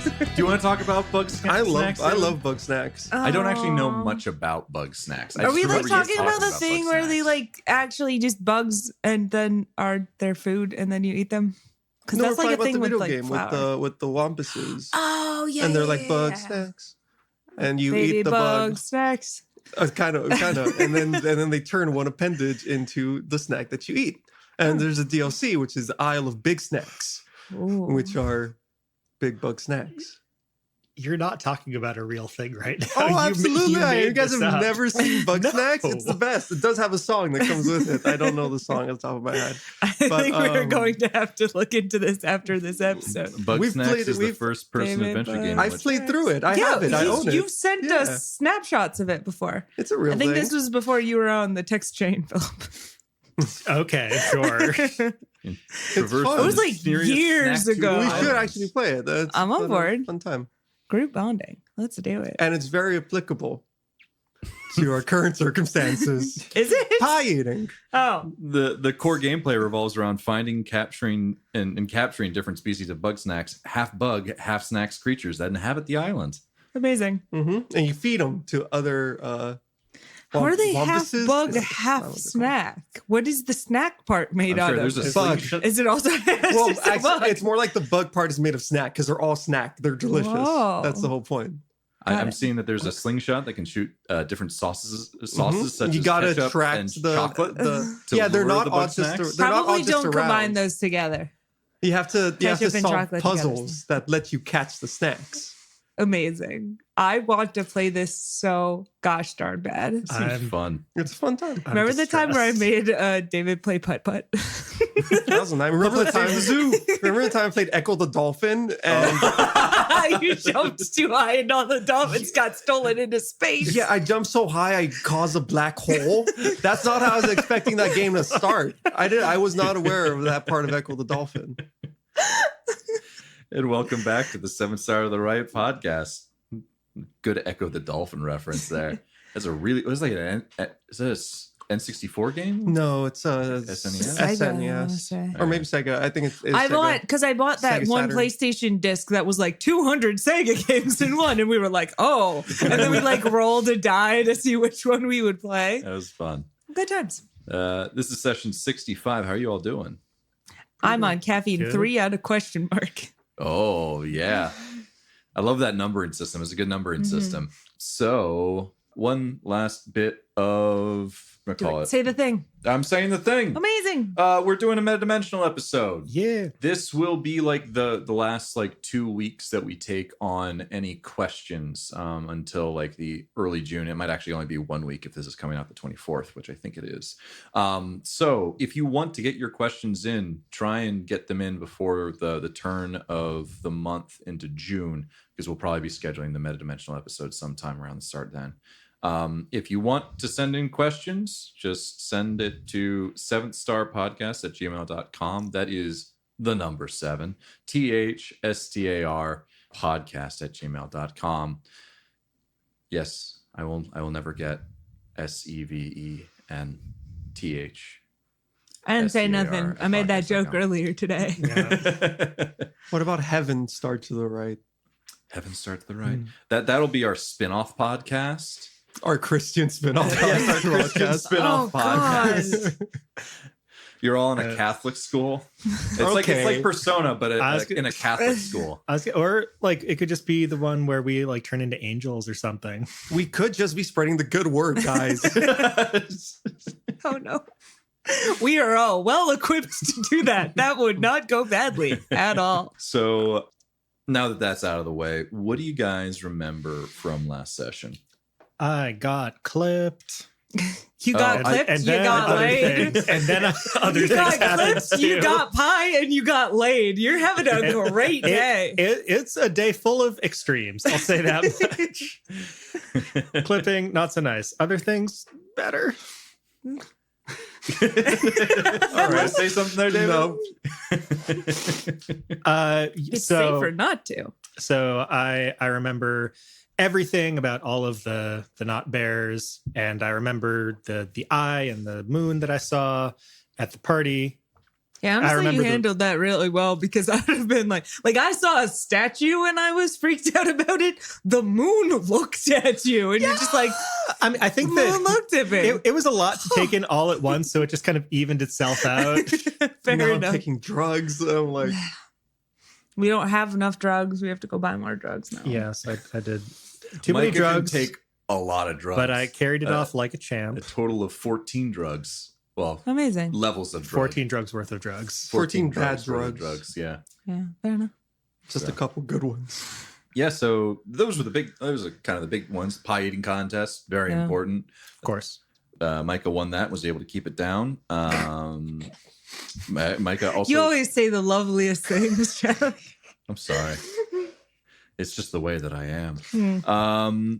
Do you want to talk about bug snacks? I love bug snacks. I don't actually know much about bug snacks. Are we like talking about the thing where they like actually just bugs and then are their food and then you eat them? Because No, that's we're like a talking thing about the with video like game flour. with the wampuses. Oh yeah, And they're yeah, like bug yeah. snacks. And you Baby eat the bug bug. snacks. Kind of. And then they turn one appendage into the snack that you eat. And there's a DLC, which is the Isle of Big Snacks, Ooh. which are big bug snacks. You're not talking about a real thing right now. Oh, absolutely. You made guys this have up. never seen Bug No. Snacks? It's the best. It does have a song that comes with it. I don't know the song on the top of my head. I think we're um, going to have to look into this after this episode. Bug We've Snacks played it- is the we've- first-person Baby adventure bug. game. I've which- played through it. I have it. I own it. You've sent Yeah. us snapshots of it before. It's a real I think thing. this was before you were on the text chain, Philip. Okay, sure. It's Traverse fun. the It was like mysterious years snack ago. We tube should islands. actually play it. That's I'm on board. Fun time. Group bonding. Let's do it. And it's very applicable to our current circumstances. Is it? Pie eating. Oh, The core gameplay revolves around finding, capturing, and capturing different species of bug snacks, half bug, half snacks creatures that inhabit the island. amazing. And you feed them to other. How are they half wampuses? bug, Is that half what they're snack? What is the snack part made I'm out sure of? there's a It's bug. slingshot. Is it also? Well, just a actually, bug? it's more like the bug part is made of snack because they're all snack. They're delicious. Whoa. That's the whole point. Got I'm it. seeing that there's a slingshot that can shoot different sauces such You as gotta ketchup track and the chocolate. the. to Yeah, they're lure not the all bug just. snacks. They're not all Probably just don't around. combine those together. You have to Ketchup and solve chocolate together. puzzles that let you catch the snacks. Amazing. I want to play this so gosh darn bad. It seems fun. It's a fun time. I'm Remember the time where I distressed. made David play putt putt? That was nice. Remember the time Remember the time I played Echo the Dolphin and You jumped too high and all the dolphins got stolen into space. yeah, I jumped so high I caused a black hole. That's not how I was expecting that game to start. I was not aware of that part of Echo the Dolphin. And welcome back to the 7th Star of the Riot podcast. Good Echo the Dolphin reference there. That's a really, it was like is this an N64 game? No, it's SNES? SNES. Or maybe Sega. I think it's I Sega. bought that Sega one Saturn. PlayStation disc that was like 200 Sega games in one, and we were like, oh, and then we like rolled a die to see which one we would play. That was fun. Good times. This is session 65. How are you all doing? I'm on caffeine Good. 3 out of question mark. Oh, yeah. I love that numbering system. It's a good numbering system. So, one last bit of, I'm Do gonna call it. it. Say the thing. I'm saying the thing. Amazing. We're doing a metadimensional episode. Yeah. This will be like the last like 2 weeks that we take on any questions until like the early June. It might actually only be 1 week if this is coming out the 24th, which I think it is. So if you want to get your questions in, try and get them in before the turn of the month into June, because we'll probably be scheduling the metadimensional episode sometime around the start then. If you want to send in questions, just send it to 7thstarpodcast@gmail.com. That is the number 7, THSTAR podcast@gmail.com. Yes, I will never get SEVENTH. I didn't say nothing. I made that joke podcast.com. earlier today. What about Heaven Start to the Right? Heaven Start to the Right. That'll be our spin-off podcast. Our Christian spin-off Christian podcast. spin-off Oh, God. podcast. You're all in a Catholic school. It's like Okay. Persona, but I was in a Catholic school. Or like it could just be the one where we like turn into angels or something. We could just be spreading the good word, guys. Oh, no. We are all well equipped to do that. That would not go badly at all. So now that that's out of the way, what do you guys remember from last session? I got clipped. You got clipped, you then got other laid. things- and then other You things got happened clipped, you too. got pie, and you got laid. You're having a great day. It's a day full of extremes. I'll say that much. Clipping, not so nice. Other things, better. All right, say something there, David. No. It's safer not to. So I remember everything about all of the not bears, and I remember the eye and the moon that I saw at the party. Yeah, I honestly, remember you the- handled that really well because I would have been like I saw a statue and I was freaked out about it. The moon looked at you and you're just like, I mean, I the think moon that looked at me. it was a lot to take in all at once, so it just kind of evened itself out. Fair now I'm enough. taking drugs. I'm like, We don't have enough drugs. We have to go buy more drugs now. Yes, I did too many Micah drugs, can take a lot of drugs, but I carried it Uh, off like a a champ. total of 14 drugs. Well, Amazing. levels of drugs. 14 drugs worth of drugs. 14 bad worth of drugs. Yeah. Yeah, fair enough. just a couple good ones. Yeah, so those are kind of the big ones. Pie eating contest, very Yeah. important. Of course. Micah won that, was able to keep it down. Micah also. You always say the loveliest things, Jeff. I'm sorry. It's just the way that I am. Hmm.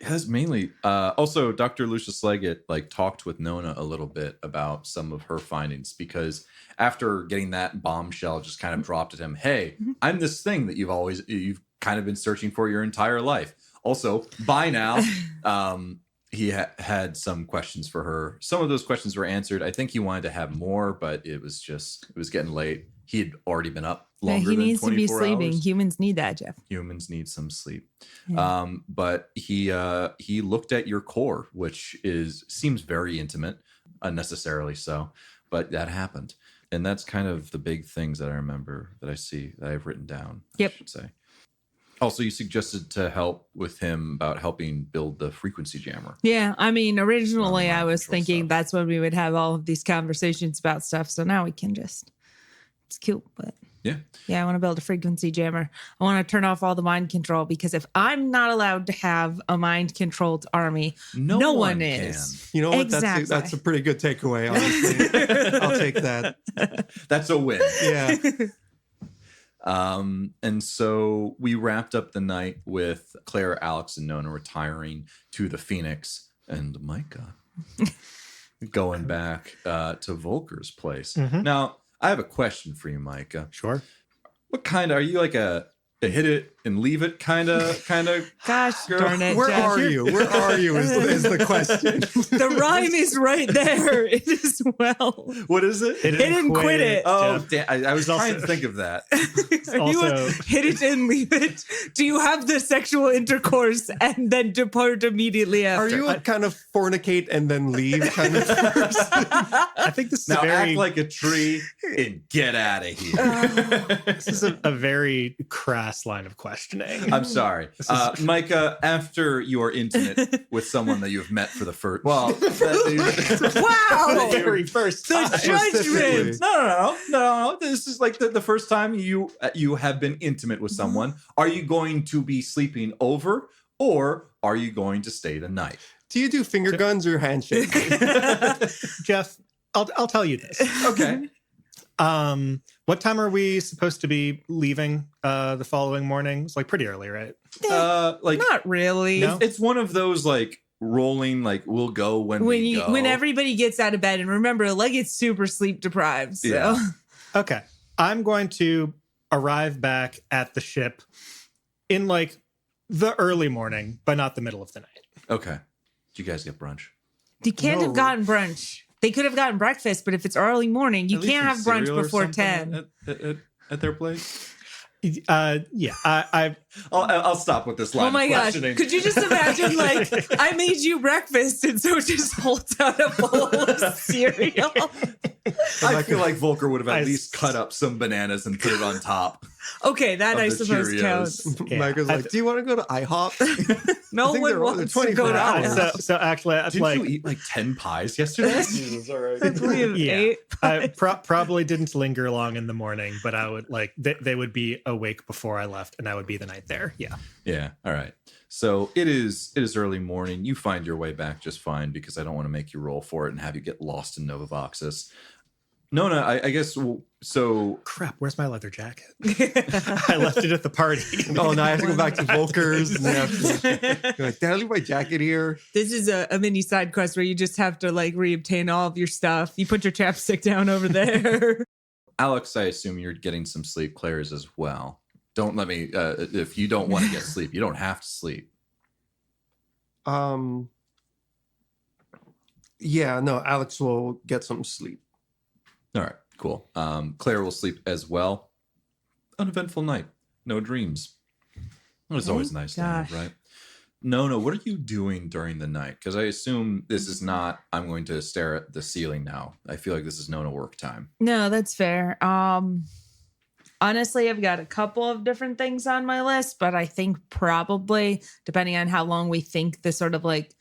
Yeah, that's mainly. Also, Dr. Lucius Leggett talked with Nona a little bit about some of her findings because after getting that bombshell just kind of dropped at him, hey, I'm this thing that you've kind of been searching for your entire life. Also, bye now. He had some questions for her. Some of those questions were answered. I think he wanted to have more, but it was getting late. He had already been up longer He than needs to be 24 sleeping. hours. Humans need that, Jeff. Humans need some sleep. Yeah. But he looked at your core, which seems very intimate, unnecessarily so, but that happened. And that's kind of the big things that I remember that I see that I've written down. Yep. I should say. Also, you suggested to help with him about helping build the frequency jammer. Yeah, I mean, originally Mind I was control thinking stuff. that's when we would have all of these conversations about stuff. So now we can just, it's cute, but Yeah. yeah, I want to build a frequency jammer. I want to turn off all the mind control because if I'm not allowed to have a mind controlled army, no one is. You know what? Exactly. That's a pretty good takeaway, honestly. I'll take that. That's a win. Yeah. And so we wrapped up the night with Claire, Alex, and Nona retiring to the Phoenix and Micah going back to Volker's place. Mhm. Now, I have a question for you, Micah. Sure. What kind are you like a hit it and leave it kind of Gosh Girl, darn it. Where Jeff. are you? Where are you is the question. The rhyme is right there. It is well. What is it? Hit Hit and quit it. Oh, Jeff. damn, I was trying also- to think of that. Are you a Also- hit it and leave it? Do you have the sexual intercourse and then depart immediately after? Are you a kind of fornicate and then leave kind of person? I think this is Now a very act like a tree and get out of here. this is a very crass line of questioning. I'm sorry. Micah, after you are intimate with someone that you have met for the first... Well, Wow. very first The time. judgment. No. This is like the first time you have been intimate with someone. Are you going to be sleeping over or are you going to stay the night? Do you do finger guns or handshakes? Jeff, I'll tell you this. Okay. What time are we supposed to be leaving the following morning? It's pretty early, right? Not really. No? It's one of those rolling, we'll go when we go. When everybody gets out of bed, and remember, Leggett's super sleep deprived. So. Yeah. Okay. I'm going to arrive back at the ship in the early morning, but not the middle of the night. Okay. Did you guys get brunch? You can't have No. gotten brunch. They could have gotten breakfast, but if it's early morning, you At least can't have some brunch cereal or before something 10. at their place. Yeah. I'll stop with this line Oh my of gosh. questioning. Could you just imagine, I made you breakfast, and so just holds out a bowl of cereal? I feel like Volker would have at I- least cut up some bananas and put it on top. Okay, that Of I the suppose Cheerios. counts. Yeah. Micah's like, do you want to go to IHOP? No I think one they're wants to 24 go to hours. IHOP. So actually, that's Didn't you eat 10 pies yesterday? Jesus, all right. I believe Yeah. 8. I probably didn't linger long in the morning, but I would they would be awake before I left, and I would be the night there. Yeah. Yeah. All right. So it is early morning. You find your way back just fine because I don't want to make you roll for it and have you get lost in Novavoxus. Nona, I guess so. Crap, where's my leather jacket? I left it at the party. Oh, now I have to go back to Volker's. And you're like, did I leave my jacket here? This is a mini side quest where you just have to reobtain all of your stuff. You put your chapstick down over there. Alex, I assume you're getting some sleep. Claire's as well. Don't let me. If you don't want to get sleep, you don't have to sleep. Yeah, no, Alex will get some sleep. All right, Cool. Claire will sleep as well. Uneventful night. No dreams. Well, it's always nice to have, right? Nona, what are you doing during the night? Because I assume this is not, I'm going to stare at the ceiling now. I feel like this is Nona work time. No, that's fair. Honestly, I've got a couple of different things on my list, but I think probably, depending on how long we think the sort of like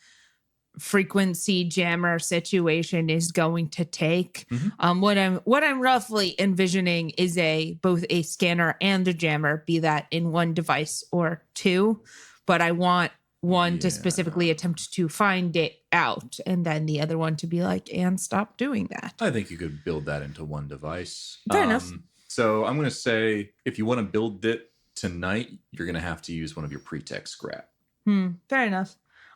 frequency jammer situation is going to take, what I'm roughly envisioning is both a scanner and a jammer, be that in one device or two. But I want one to specifically attempt to find it out, and then the other one to be like, and stop doing that. I think you could build that into one device. Fair enough. So I'm going to say, if you want to build it tonight, you're going to have to use one of your pre-tech scrap. Fair enough.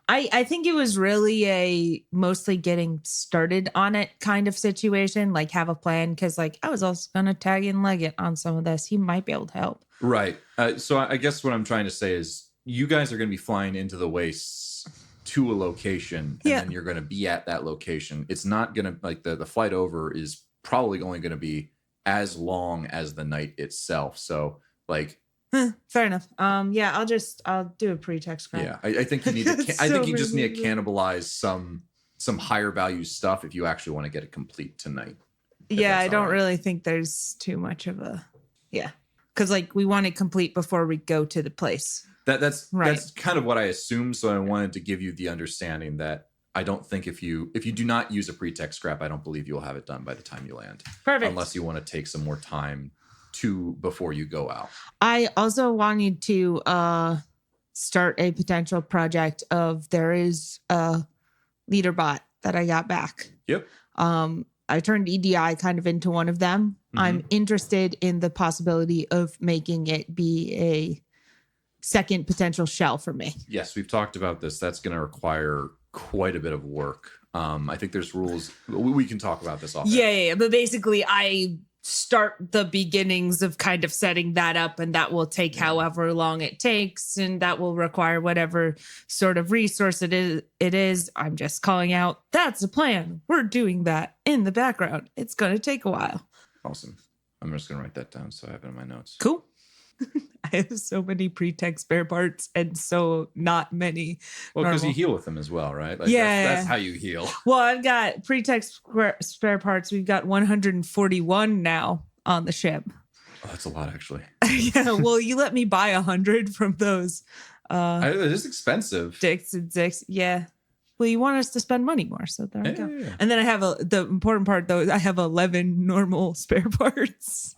I think it was really a mostly getting started on it kind of situation, like have a plan, because like I was also going to tag in Leggett on some of this. He might be able to help. Right. So I guess what I'm trying to say is you guys are going to be flying into the wastes to a location, and then you're going to be at that location. It's not going to, like, the flight over is probably only going to be as long as the night itself. So like, fair enough. I'll do a pre-text scrap. Yeah, I think you need to. I think you just need to cannibalize some higher value stuff if you actually want to get it complete tonight. Yeah, I don't really think there's too much of a because like we want it complete before we go to the place. That's kind of what I assumed. So I wanted to give you the understanding that I don't think if you do not use a pre-tech scrap, I don't believe you'll have it done by the time you land. Perfect. Unless you want to take some more time before you go out. I also wanted to start a potential project of there is a leader bot that I got back. Yep. I turned EDI kind of into one of them. I'm interested in the possibility of making it be a second potential shell for me. Yes, we've talked about this. That's going to require quite a bit of work. I think there's rules. We can talk about this off. Yeah. But basically, I start the beginnings of kind of setting that up, and that will take however long it takes, and that will require whatever sort of resource it is. I'm just calling out, that's a plan. We're doing that in the background. It's going to take a while. Awesome. I'm just going to write that down so I have it in my notes. Cool. I have so many pre-tech spare parts and so not many. Well, because you heal with them as well, right? Like that's how you heal. Well, I've got pre-tech spare parts. We've got 141 now on the ship. Oh, that's a lot, actually. Yeah. Well, you let me buy 100 from those. It is expensive. Dicks and dicks. Yeah. Well, you want us to spend money more, so there we go. Yeah. And then I have the important part though. I have 11 normal spare parts.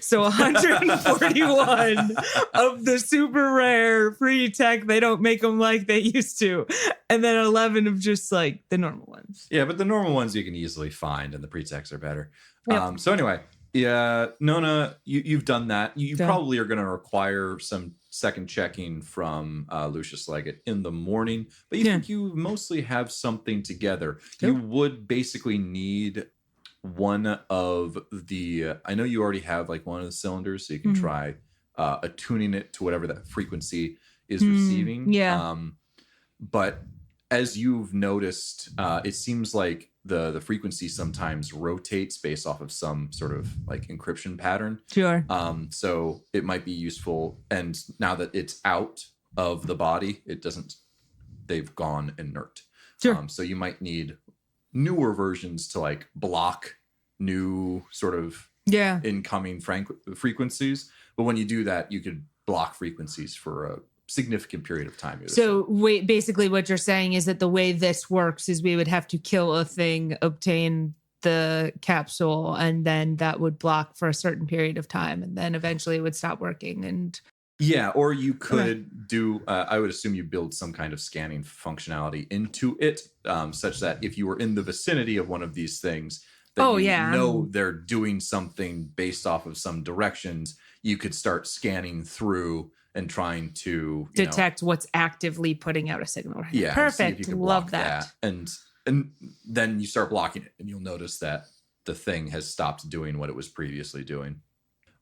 So 141 of the super rare free tech. They don't make them like they used to. And then 11 of just like the normal ones. Yeah, but the normal ones you can easily find, and the pre-techs are better. Yep. So anyway, Nona, you've done that. You probably are going to require some second checking from Lucius Leggett in the morning. But you think you mostly have something together. Yep. You would basically need one of the I know you already have like one of the cylinders, so you can try attuning it to whatever that frequency is receiving. But as you've noticed, it seems like the frequency sometimes rotates based off of some sort of like encryption pattern. Sure. So it might be useful, and now that it's out of the body, they've gone inert. Sure. So you might need newer versions to like block new sort of incoming frequencies. But when you do that, you could block frequencies for a significant period of time. So basically what you're saying is that the way this works is we would have to kill a thing, obtain the capsule, and then that would block for a certain period of time, and then eventually it would stop working. And yeah, or you could do, I would assume you build some kind of scanning functionality into it, such that if you were in the vicinity of one of these things, that they're doing something based off of some directions, you could start scanning through and trying to detect what's actively putting out a signal. Yeah. Perfect. Love that. And then you start blocking it, and you'll notice that the thing has stopped doing what it was previously doing.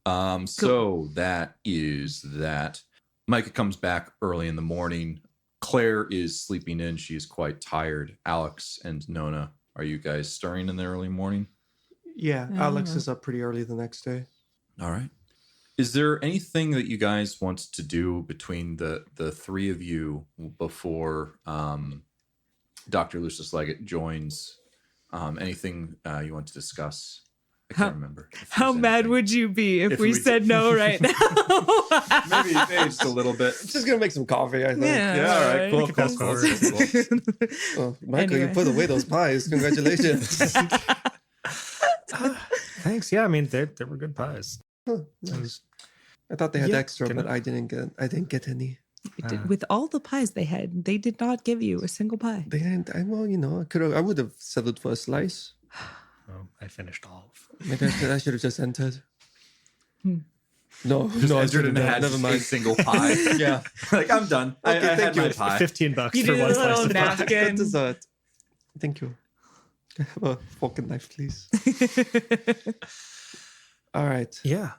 Cool. So that is that. Micah comes back early in the morning. Claire is sleeping in. She is quite tired. Alex and Nona, are you guys stirring in the early morning? Yeah, I Alex don't know. is up pretty early the next day. All right. Is there anything that you guys want to do between the three of you before Dr. Lucius Leggett joins? Anything you want to discuss? I can't remember. How mad would you be if we we said no right now? maybe just a little bit. Just gonna make some coffee, I think. Yeah, all right, cool, Fast cool, forward. cool. Oh, Michael, Anyway. you put away those pies. Congratulations. Thanks. Yeah, I mean, they were good pies. Huh, nice. I thought they had Yeah, extra, can but I- I didn't get any. With all the pies they had, they did not give you a single pie. They didn't. I would have settled for a slice. Oh, I finished all of them. Maybe I should have just entered. No, Just no, I entered shouldn't and have. had Never a mind. single pie. Yeah. Like, I'm done. I Okay, had thank my you. pie. $15 You for did a one slice little of pie. napkin. Good dessert. Thank you. Can I have a fork and knife, please? All right. Yeah.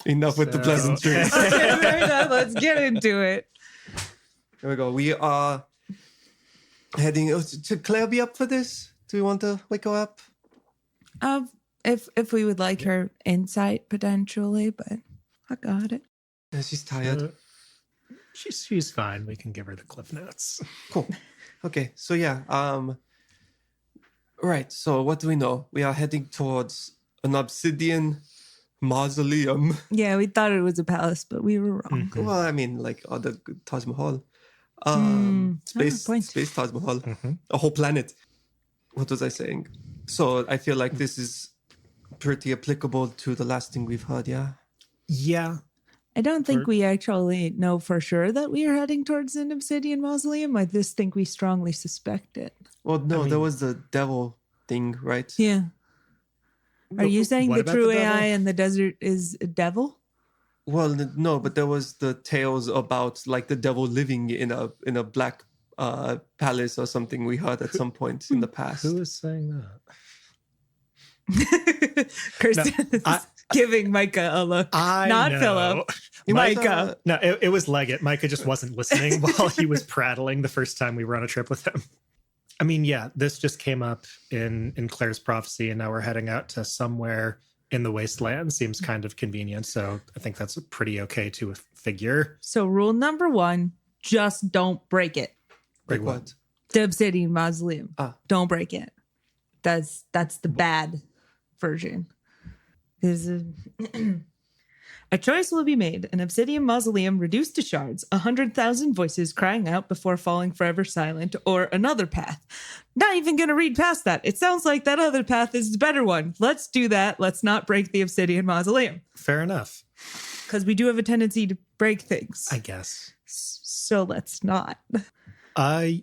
Enough with the So- pleasantries. Okay, fair enough. Let's get into it. Here we go. We are heading. Should Claire be up for this? Do we want to wake her up? If we would like her insight potentially, but I got it. Yeah, she's tired. She's fine. We can give her the cliff notes. Cool. Okay, so yeah. Right. So what do we know? We are heading towards an obsidian mausoleum. Yeah, we thought it was a palace, but we were wrong. Mhm. Well, I mean, like other Taj Mahal. point. Space Taj Mahal. A whole planet. What was I saying? So I feel like this is pretty applicable to the last thing we've heard. Yeah. Yeah. I don't think Or- we actually know for sure that we are heading towards an obsidian mausoleum. I just think we strongly suspect it. Well, no, I there mean- was the devil thing, right? Yeah. Are you saying What the about true the devil? AI in the desert is a devil? Well, no, but there was the tales about like the devil living in a black palace or something we heard at some point in the past. Who is saying that? Kirsten is I- giving Micah a look. I Not know. Philip. Micah. No, it was Leggett. Micah just wasn't listening while he was prattling the first time we were on a trip with him. I mean, yeah, this just came up in Claire's prophecy, and now we're heading out to somewhere in the wasteland. Seems kind of convenient, so I think that's pretty okay to figure. So rule number 1, just don't break it. Like Like what? The obsidian mausoleum. Ah. Don't break it. That's the bad version. There's a choice will be made. An obsidian mausoleum reduced to shards, 100,000 voices crying out before falling forever silent, or another path. Not even going to read past that. It sounds like that other path is the better one. Let's do that. Let's not break the obsidian mausoleum. Fair enough, Because we do have a tendency to break things. I guess. So let's not.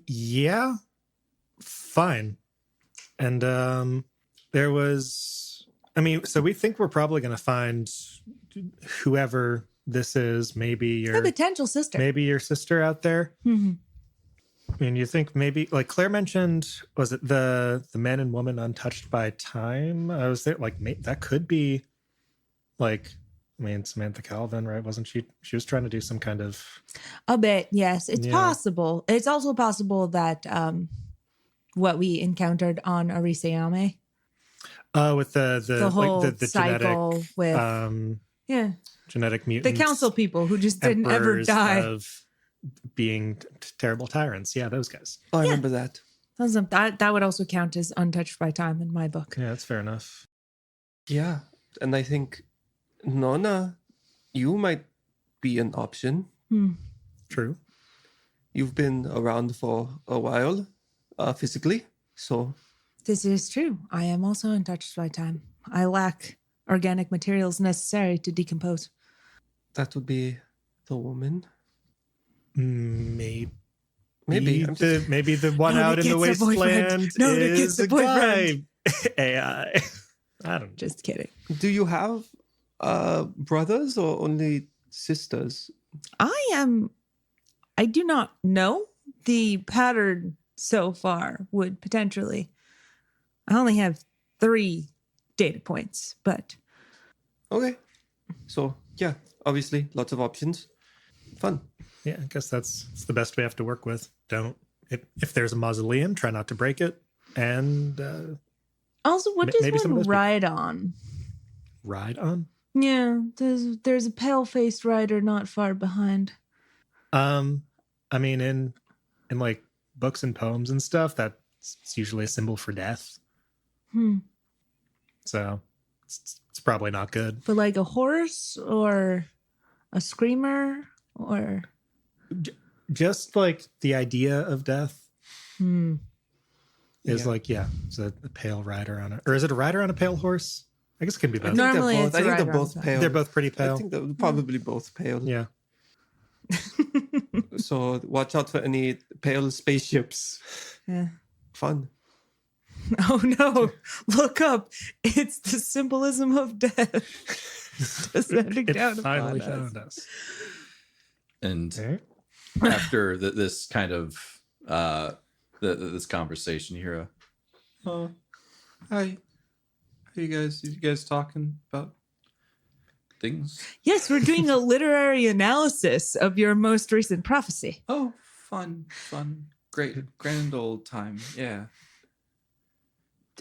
Yeah, fine. And there was, I mean, so we think we're probably going to find whoever this is, maybe A your potential sister. maybe your sister out there. Mhm. I mean, you think maybe, like Claire mentioned, was it the man and woman untouched by time? I was there, like, that could be, like, I mean, Samantha Calvin, right? Wasn't she? She was trying to do some kind of. A bit, yes. It's Yeah. possible. It's also possible that what we encountered on Arisayame, With the whole like the cycle genetic with genetic the mutants, council people who just didn't ever emperors die. of being terrible tyrants. Yeah, those guys. Oh, I remember that. That would also count as untouched by time in my book. Yeah, that's fair enough. Yeah, and I think Nona, you might be an option. True. You've been around for a while, physically, so This is true. I am also untouched by time. I lack organic materials necessary to decompose. that would be the woman. Maybe Maybe. I'm just- maybe the one Nona out in the gets a boyfriend. wasteland Nona is gets a a boyfriend. guy AI. I don't know. Just kidding. Do you have brothers or only sisters? I do not know. The pattern so far would potentially. I only have 3 data points, but Okay. So, yeah, obviously, lots of options. Fun. Yeah, I guess it's the best we have to work with. Don't if there's a mausoleum, try not to break it, and Also, what does Maybe some of one those people. ride on? Ride on? Yeah, there's a pale-faced rider not far behind. I mean, in like books and poems and stuff, that's usually a symbol for death. So it's probably not good. But like a horse or a screamer or Just like the idea of death is Yeah. like, it's a pale rider on or is it a rider on a pale horse? I guess it can be both. No. Normally I it's think right they're around both that. pale. They're both pretty I pale. think they're probably both pale. Yeah. So watch out for any pale spaceships. yeah. Fun. Oh no! Look up. It's the symbolism of death. Descending It down finally upon us. found us. And Okay. after this kind of this conversation here, hi, how you guys talking about things? Yes, we're doing a literary analysis of your most recent prophecy. Oh, fun, great, grand old time. Yeah.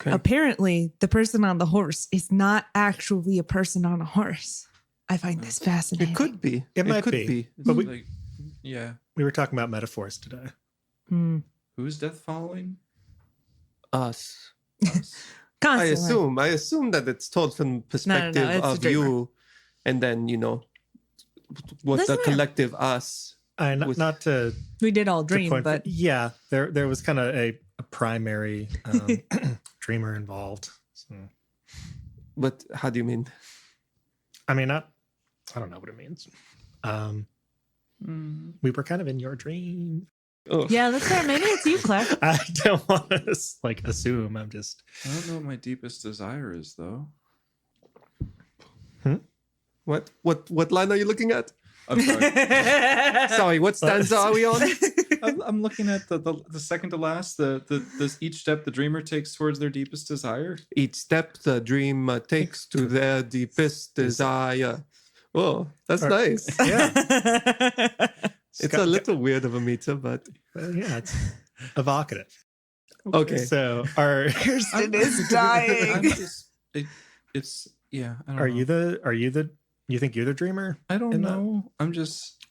Okay. Apparently, the person on the horse is not actually a person on a horse. I find this fascinating. It could be. It might could be. It's But like, yeah. we were talking about metaphors today. Who's death following? Us. Us. Constantly. I assume that it's told from perspective it's a of dreamer. you, and then what Listen the here. collective us. with- Not to We did all to dream, point, but yeah, there was kind of a primary dreamer involved. So, But how do you mean? I mean, I don't know what it means. We were kind of in your dream. Oh, yeah, that's fair. Maybe it's you, Claire. I don't want to like assume. I'm just I don't know what my deepest desire is, though. What line are you looking at? I'm sorry. Sorry, what stanza are we on? I'm looking at the second to last. The each step the dreamer takes towards their deepest desire. Each step the dreamer takes to their deepest desire. Oh, that's nice. yeah, It's a little weird of a meter, but yeah, it's evocative. okay. So are Kirsten is I'm dying. just, it's yeah. I don't know. you think you're the dreamer? I don't in that? know. I'm just.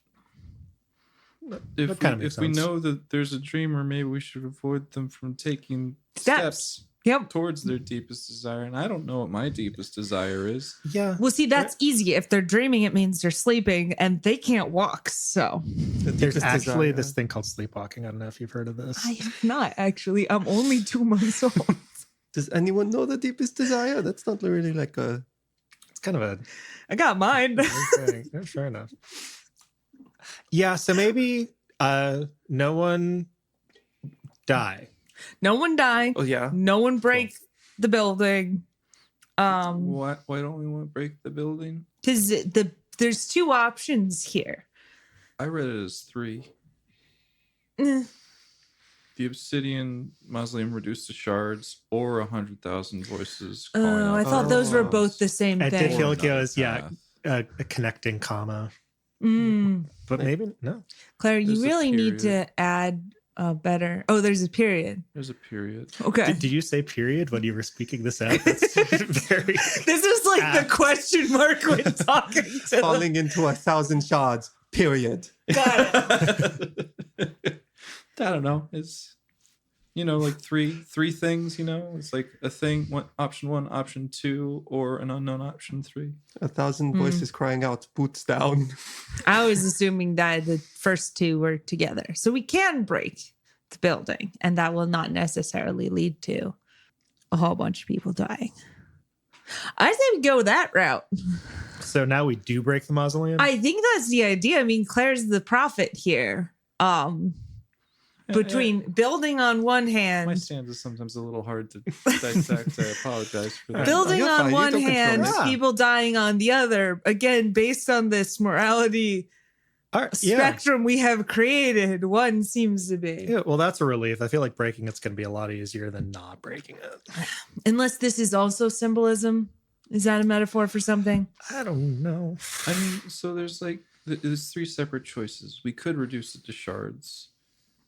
If That kinda makes if we sense. know that there's a dreamer, maybe we should avoid them from taking Steps. Yep. towards their deepest desire. And I don't know what my deepest desire is. Yeah. Well, see, that's easy. If they're dreaming, it means they're sleeping and they can't walk. So The There's deepest actually desire. this thing called sleepwalking. I don't know if you've heard of this. I have not actually. I'm only 2 months old. Does anyone know the deepest desire? That's not really like a. It's kind of a I got mine. thing. Yeah, fair enough. Yeah, so maybe no one die. No one die. Oh yeah. No one break the building. Why don't we want to break the building? Because there's 2 options here. I read it as 3. Eh. The obsidian mausoleum reduced to shards, or 100,000 voices. calling Oh, out I thought those were vows. both the same I did thing. feel like it Another was, yeah, path. a connecting comma. Mm. But maybe no. Claire, There's you a really need to period. add better. Oh, there's a period. There's a period. Okay. Did you say period when you were speaking this out? That's very. This is like the question mark when talking to them. Falling into 1,000 shards. Period. Got it. I don't know. It's like three things. It's like a thing. Option 1, option 2, or an unknown option 3. 1,000 voices crying out, boots down. I was assuming that the first 2 were together. So we can break the building, and that will not necessarily lead to a whole bunch of people dying. I say we go that route. So now we do break the mausoleum. I think that's the idea. I mean, Claire's the prophet here. Between building on one My hand, stance is sometimes a little hard to dissect. I apologize for that. building You're on fine. You one don't control hand, it. people dying on the other. Again, based on this morality All right, yeah. spectrum we have created, one seems to be. Yeah, well, that's a relief. I feel like breaking it's going to be a lot easier than not breaking it. Unless this is also symbolism. Is that a metaphor for something? I don't know. I mean, so there's 3 separate choices. We could reduce it to shards,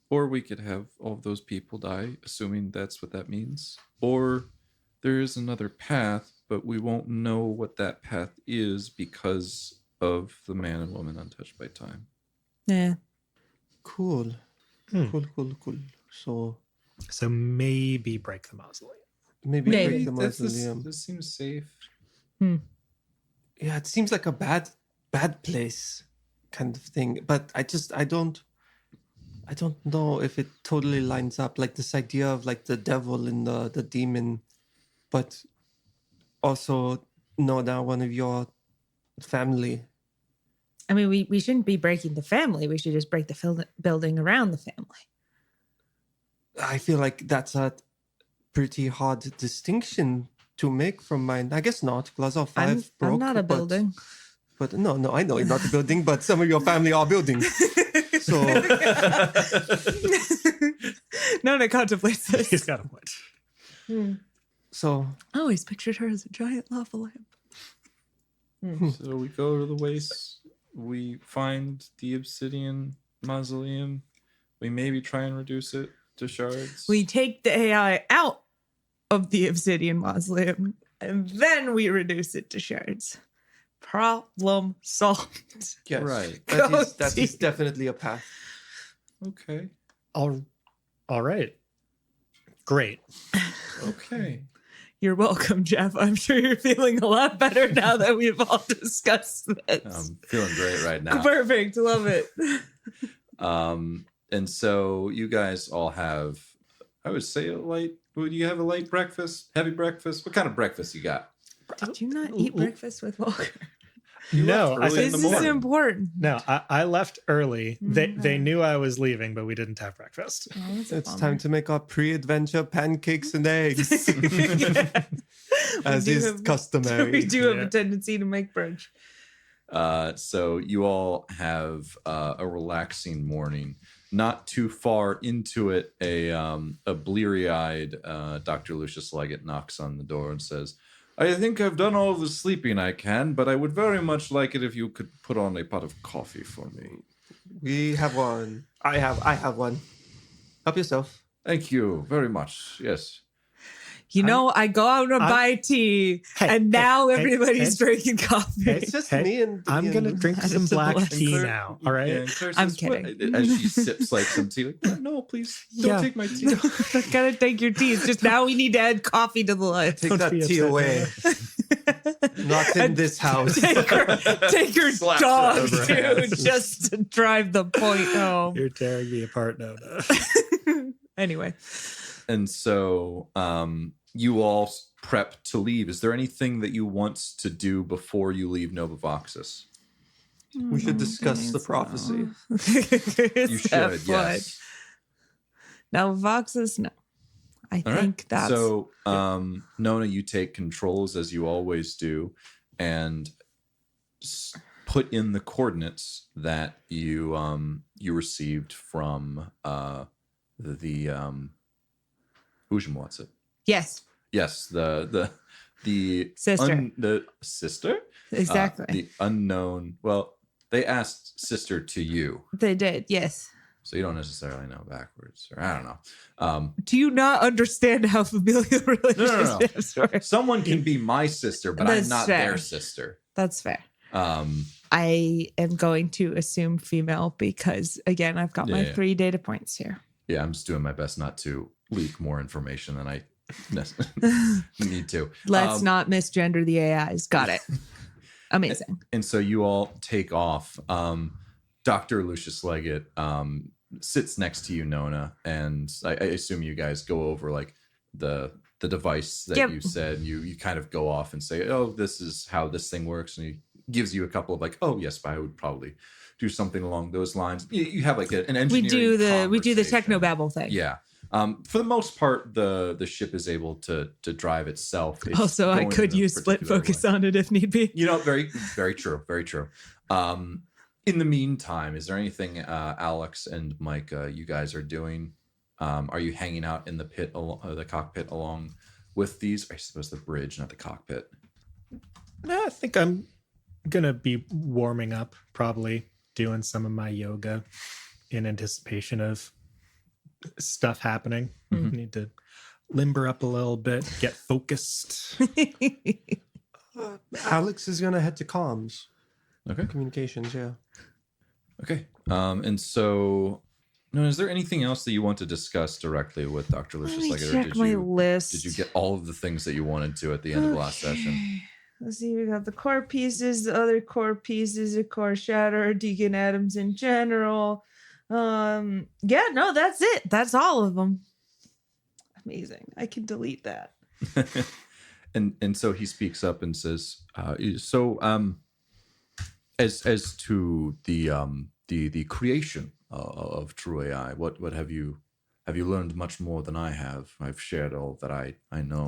or we could have all of those people die, assuming that's what that means. Or there is another path, but we won't know what that path is because of the man and woman untouched by time. Yeah. Cool. Cool. So maybe break the mausoleum. Maybe break the This mausoleum. seems safe. Yeah, it seems like a bad place kind of thing. But I don't know if it totally lines up. Like this idea of like the devil and the demon, but also Nona, one of your family. I mean, we shouldn't be breaking the family. We should just break the building around the family. I feel like that's a pretty hard distinction to make from mine. I guess not. Glazoff 5 broke. I'm not a but- building. But no, I know you're not a building, but some of your family are buildings. So Nona contemplates this. He's got a point. so I always pictured her as a giant lava lamp. So we go to the waste. We find the obsidian mausoleum. We maybe try and reduce it to shards. We take the AI out of the obsidian mausoleum, and then we reduce it to shards. Problem solved. yes, Right. that is definitely a path. Okay. All right. Great. Okay. You're welcome, Jeff. I'm sure you're feeling a lot better now that we've all discussed this. I'm feeling great right now. Perfect. Love it. And so you guys all have, I would say, would you have a light breakfast, heavy breakfast? What kind of breakfast you got? Did you not eat breakfast with Walker? No, I early said in the This is morning. important. no. I left early. They knew I was leaving, but we didn't have breakfast. Oh, that's a It's bummer. time to make our pre-adventure pancakes and eggs, as We do is have- customary. We do have Yeah. a tendency to make brunch. So you all have a relaxing morning. Not too far into it, a bleary-eyed Dr. Lucius Leggett knocks on the door and says, I think I've done all the sleeping I can, but I would very much like it if you could put on a pot of coffee for me. We have one. I have one. Help yourself. Thank you very much. Yes. You know, I go out and buy tea, and now everybody's drinking coffee. It's just Hey, me and I'm gonna drink That's some a black blessing. tea Claire- now. All right. and Claire I'm says, "What?" kidding. As she sips like some tea, like, no, please don't Yeah. take my tea. Don't gotta take your tea. It's just now we need to add coffee to the life. take Don't that be tea upset, away. Not in this house. Take your Slaps dog, her over her dude, just to drive the point home. You're tearing me apart, Nona. Anyway, And so you all prep to leave. Is there anything that you want to do before you leave Novavoxus? We should discuss the prophecy. You should, yes. Now, Voxes, no. I All right. think that's So, Nona, you take controls as you always do, and put in the coordinates that you received from the Ujimwatsit. yes, Yes, the Sister. the sister. exactly. The unknown. Well, they asked sister to you, They did, yes. so you don't necessarily know backwards, or I don't know. Do you not understand how familial relationships work? Someone can be my sister, but That's I'm not fair. their sister. That's fair. Um, I am going to assume female because, again, I've got my Yeah. 3 data points here. yeah, I'm just doing my best not to leak more information than I need to. Let's not misgender the AIs. Got it. Amazing. And so you all take off. Dr. Lucius Leggett sits next to you, Nona, and I assume you guys go over like the device that Yep. you said. You kind of go off and say, oh, this is how this thing works, and he gives you a couple of like, oh yes, but I would probably do something along those lines. You have like an engineering. We do the conversation. technobabble thing. Yeah. For the most part, the ship is able to drive itself. It's Also, I going could in a use split particular focus way. on it if need be. You know, very, very true. Very true. In the meantime, is there anything Alex and Micah, you guys are doing? Are you hanging out in the pit, the cockpit, along with these? I suppose the bridge, not the cockpit. No, I think I'm gonna be warming up, probably doing some of my yoga in anticipation of stuff happening. Mhm. Need to limber up a little bit, get focused. Alex is gonna head to comms. Okay. Communications, yeah. Okay. And so, no, is there anything else that you want to discuss directly with Dr. Let Lucius me Leggett, check my list. did you get all of the things that you wanted to at the end of the last session? Let's see, we got the core pieces, the other core pieces, the core shatter, Deacon Adams in general. Yeah, no, that's it. That's all of them. Amazing. I can delete that. And so he speaks up and says, as to the creation of true AI, what have you learned much more than I have? I've shared all that I know.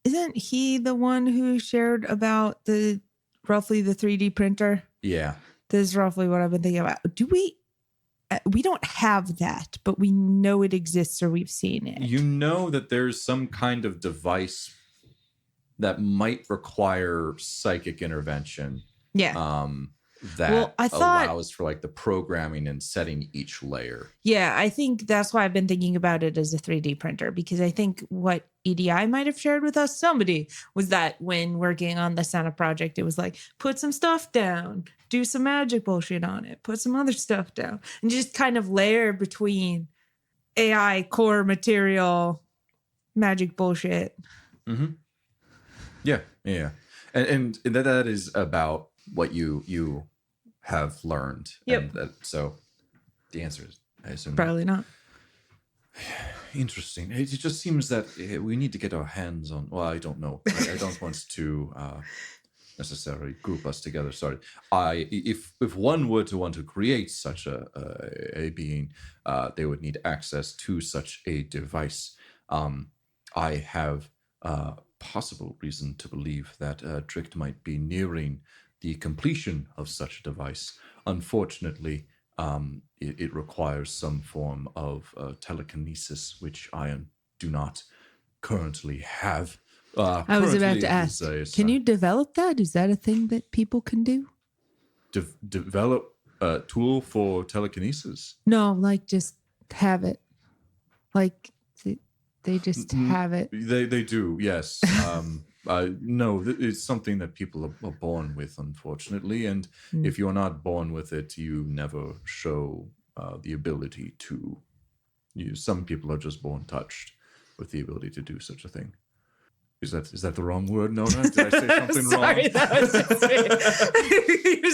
Isn't he the one who shared about roughly the 3D printer? Yeah. This is roughly what I've been thinking about. Do we don't have that, but we know it exists or we've seen it. You know that there's some kind of device that might require psychic intervention. Yeah. That I thought, allows for like the programming and setting each layer. Yeah, I think that's why I've been thinking about it as a 3D printer, because I think what EDI might have shared with us, somebody, was that when working on the Santa project, it was like, put some stuff down, do some magic bullshit on it, put some other stuff down, and just kind of layer between AI, core material, magic bullshit. Mm-hmm. Yeah. And that is about what you have learned. Yep. And so the answer is, I assume, Probably not. Interesting. It just seems that we need to get our hands on. Well, I don't know. I don't want to necessarily group us together. Sorry. If one were to want to create such a being, they would need access to such a device. I have possible reason to believe that Drict might be nearing the completion of such a device. Unfortunately, it requires some form of telekinesis, which I do not currently have. I was about to ask, can you develop that? Is that a thing that people can do? Develop a tool for telekinesis? No, like just have it. Like they just have it. They do, yes. No, it's something that people are born with, unfortunately. And if you're not born with it, you never show the ability to. Some people are just born touched with the ability to do such a thing. Is that the wrong word, Nona? Did I say something Sorry, wrong? That was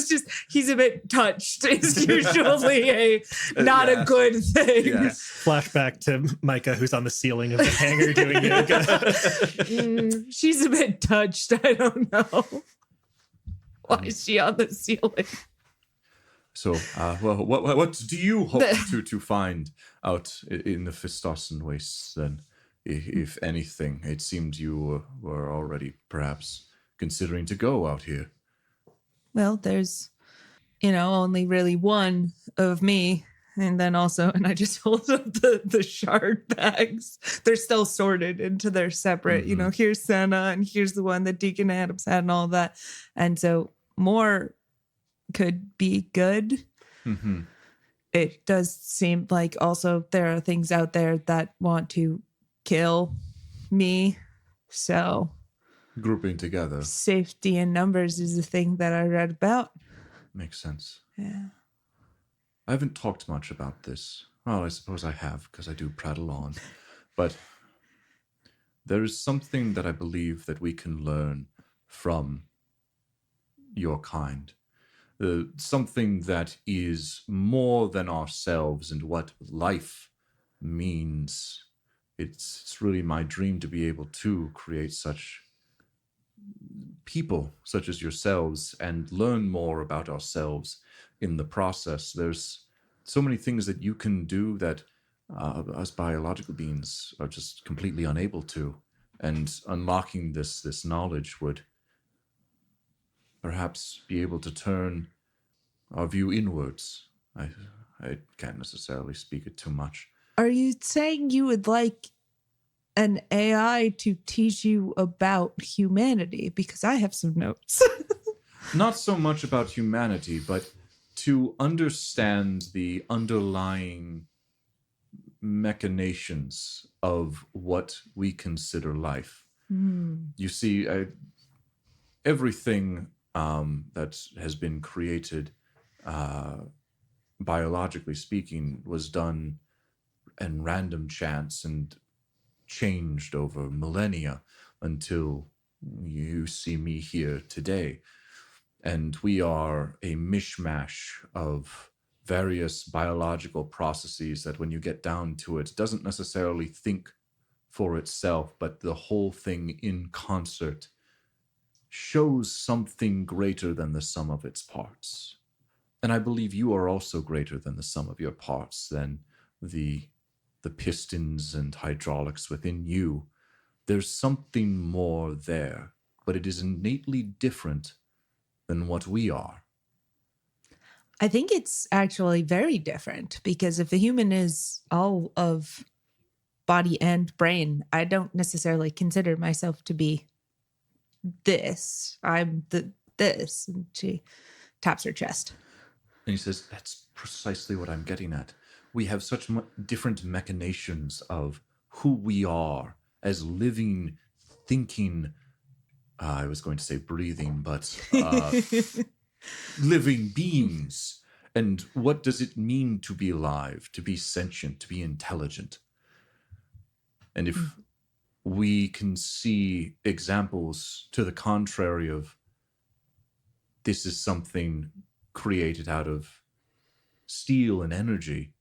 just me. He's a bit touched. It's usually not a good thing. Yes. Flashback to Micah, who's on the ceiling of the hangar doing yoga. She's a bit touched. I don't know. Why is she on the ceiling? So, well, what do you hope to find out in the Fistossen wastes then? If anything, it seemed you were already perhaps considering to go out here. Well, there's, only really one of me. And then also, and I just hold up the shard bags. They're still sorted into their separate, here's Senna and here's the one that Deacon Adams had and all that. And so more could be good. Mm-hmm. It does seem like also there are things out there that want to kill me, so grouping together, safety in numbers is the thing that I read about. Makes sense. Yeah, I haven't talked much about this. Well, I suppose I have, because I do prattle on, but there is something that I believe that we can learn from your kind, something that is more than ourselves and what life means. It's really my dream to be able to create such people, such as yourselves, and learn more about ourselves in the process. There's so many things that you can do that us biological beings are just completely unable to. And unlocking this knowledge would perhaps be able to turn our view inwards. I can't necessarily speak it too much. Are you saying you would like an AI to teach you about humanity? Because I have some notes. Not so much about humanity, but to understand the underlying machinations of what we consider life. You see, everything that has been created, biologically speaking, was done in random chance and changed over millennia until you see me here today. And we are a mishmash of various biological processes that, when you get down to it, doesn't necessarily think for itself, but the whole thing in concert shows something greater than the sum of its parts. And I believe you are also greater than the sum of your parts, than the pistons and hydraulics within you. There's something more there, but it is innately different than what we are. I think it's actually very different, because if a human is all of body and brain, I don't necessarily consider myself to be this. I'm this. And she taps her chest. And he says, that's precisely what I'm getting at. We have such different machinations of who we are as living, thinking, I was going to say breathing, but living beings. And what does it mean to be alive, to be sentient, to be intelligent? And if we can see examples to the contrary of this is something created out of steel and energy,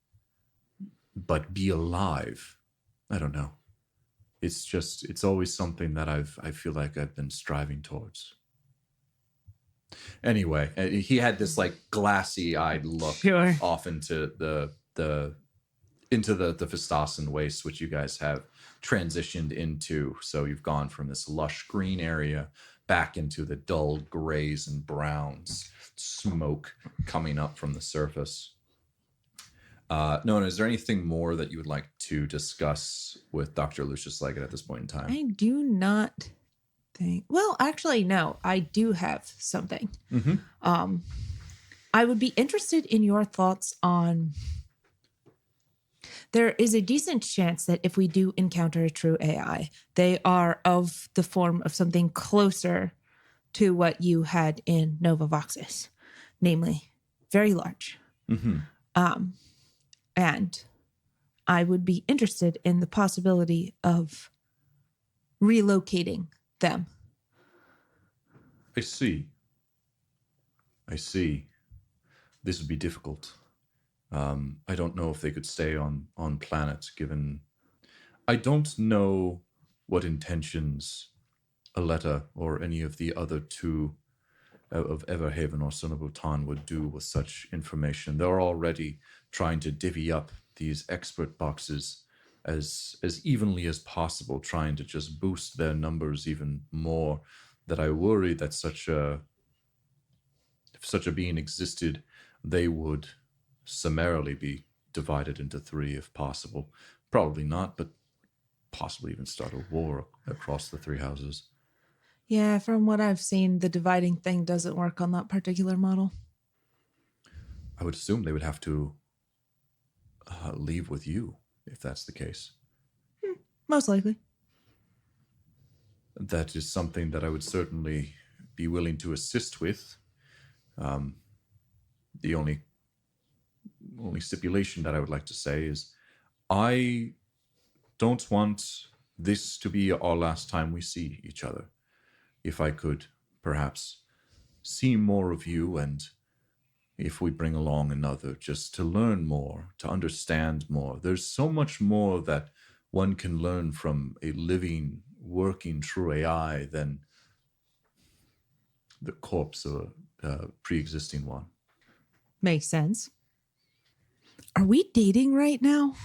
but be alive, I don't know. It's always something that I feel like I've been striving towards. Anyway, he had this like glassy-eyed look off into the Fistasan waste, which you guys have transitioned into. So you've gone from this lush green area back into the dull grays and browns, smoke coming up from the surface. Nona, is there anything more that you would like to discuss with Dr. Lucius Leggett at this point in time? I do not think. Well, actually, no. I do have something. I would be interested in your thoughts on. There is a decent chance that if we do encounter a true AI, they are of the form of something closer to what you had in Nova Voxis, namely very large. And I would be interested in the possibility of relocating them. I see. This would be difficult. I don't know if they could stay on planet, given... I don't know what intentions Aletta or any of the other two of Everhaven or Sonobutan would do with such information. They're already trying to divvy up these expert boxes as evenly as possible, trying to just boost their numbers even more, that I worry that if such a being existed, they would summarily be divided into three if possible. Probably not, but possibly even start a war across the three houses. Yeah, from what I've seen, the dividing thing doesn't work on that particular model. I would assume they would have to leave with you, if that's the case. Most likely. That is something that I would certainly be willing to assist with. The only stipulation that I would like to say is I don't want this to be our last time we see each other. If I could perhaps see more of you, and if we bring along another, just to learn more, to understand more. There's so much more that one can learn from a living, working, true AI than the corpse of a pre-existing one. Makes sense. Are we dating right now?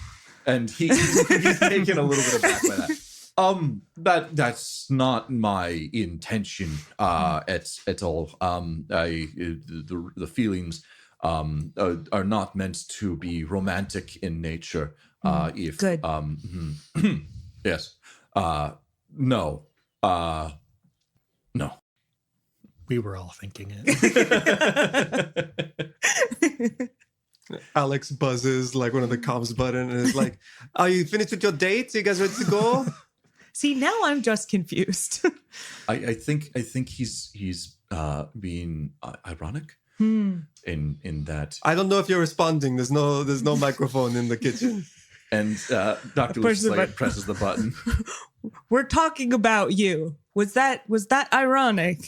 And he's taken a little bit aback by that. That's not my intention at all. The feelings are not meant to be romantic in nature. Good. Yes. No. No. We were all thinking it. Alex buzzes like one of the comms button and is like, "Are you finished with your date? Are you guys ready to go?" See, now I'm just confused. I think he's being ironic in that. I don't know if you're responding. There's no microphone in the kitchen. And Dr. Slade presses the button. We're talking about you. Was that ironic?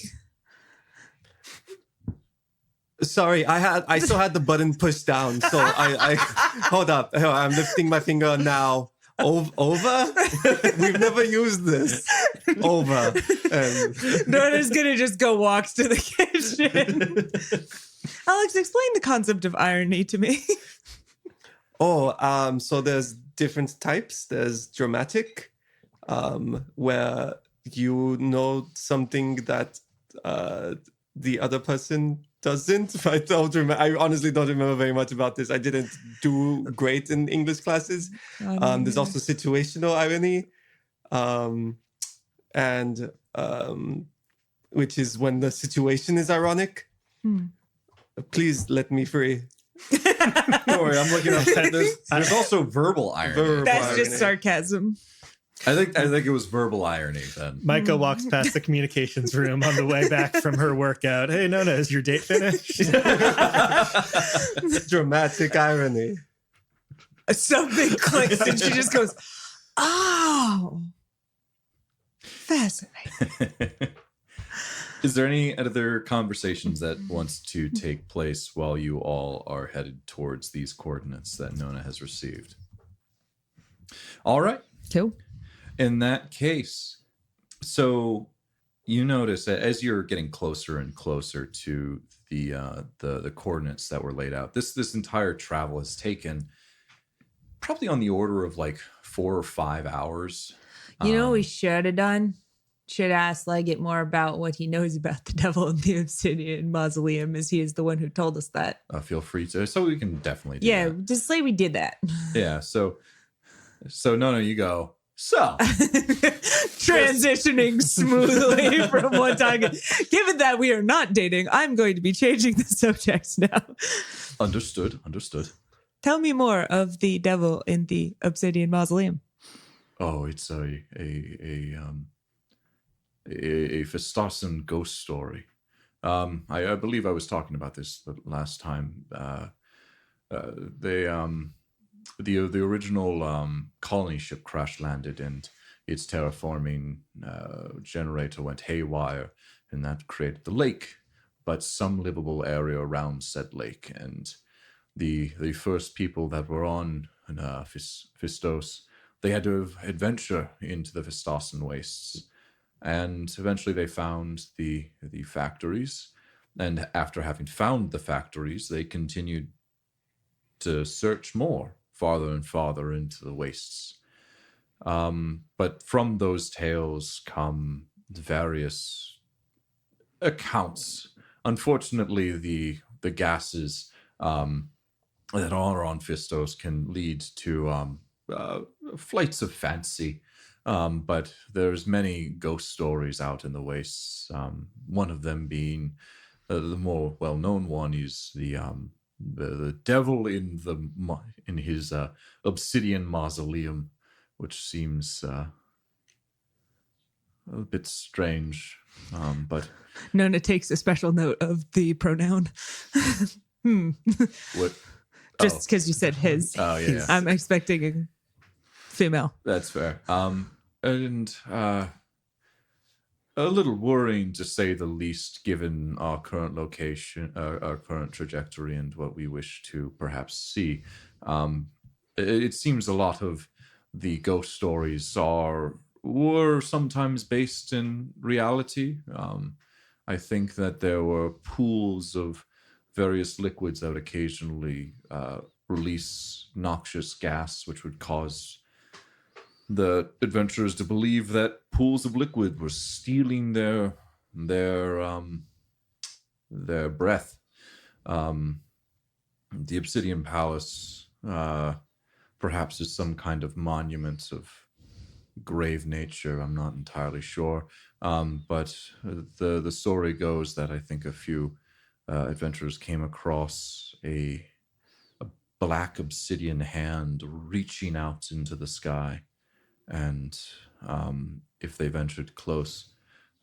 Sorry, I still had the button pushed down. So I hold up. I'm lifting my finger now. Over? We've never used this. Over. Nona's gonna just go walk to the kitchen. Alex, explain the concept of irony to me. So there's different types. There's dramatic, where you know something that the other person doesn't. I honestly don't remember very much about this. I didn't do great in English classes. There's also situational irony, and which is when the situation is ironic. Please let me free. Don't worry, I'm looking up. There's also verbal irony. That's just sarcasm. I think it was verbal irony then. Micah walks past the communications room on the way back from her workout. Hey, Nona, is your date finished? Dramatic irony. Something clicks and she just goes, "Oh, fascinating." Is there any other conversations that wants to take place while you all are headed towards these coordinates that Nona has received? All right. Cool. In that case, so you notice that as you're getting closer and closer to the coordinates that were laid out, this entire travel has taken probably on the order of like 4 or 5 hours. You know what we should have done? Should ask Leggett more about what he knows about the devil in the obsidian mausoleum, as he is the one who told us that. Feel free to. So we can definitely do that. Just say we did that. Yeah, so Nona, you go. So transitioning smoothly from one target. Given that we are not dating, I'm going to be changing the subject now. Understood. Tell me more of the devil in the obsidian mausoleum. Oh, it's a Festasan ghost story. I believe I was talking about this the last time. The original colony ship crash landed, and its terraforming generator went haywire, and that created the lake, but some livable area around said lake. And the first people that were on Fistos, they had to adventure into the Festasan wastes. And eventually they found the factories. And after having found the factories, they continued to search more, farther and farther into the wastes. But from those tales come various accounts. Unfortunately, the gases that are on Fistos can lead to flights of fancy. But there's many ghost stories out in the wastes. One of them being the more well-known one is the devil in his obsidian mausoleum, which seems a bit strange. But Nona takes a special note of the pronoun. What? Just because you said his. Oh yeah. I'm expecting a female. That's fair. And a little worrying, to say the least, given our current location, our current trajectory, and what we wish to perhaps see. It seems a lot of the ghost stories were sometimes based in reality. I think that there were pools of various liquids that would occasionally release noxious gas, which would cause the adventurers to believe that pools of liquid were stealing their breath. The Obsidian Palace perhaps is some kind of monument of grave nature. I'm not entirely sure. But the story goes that I think a few adventurers came across a black obsidian hand reaching out into the sky. And if they ventured close,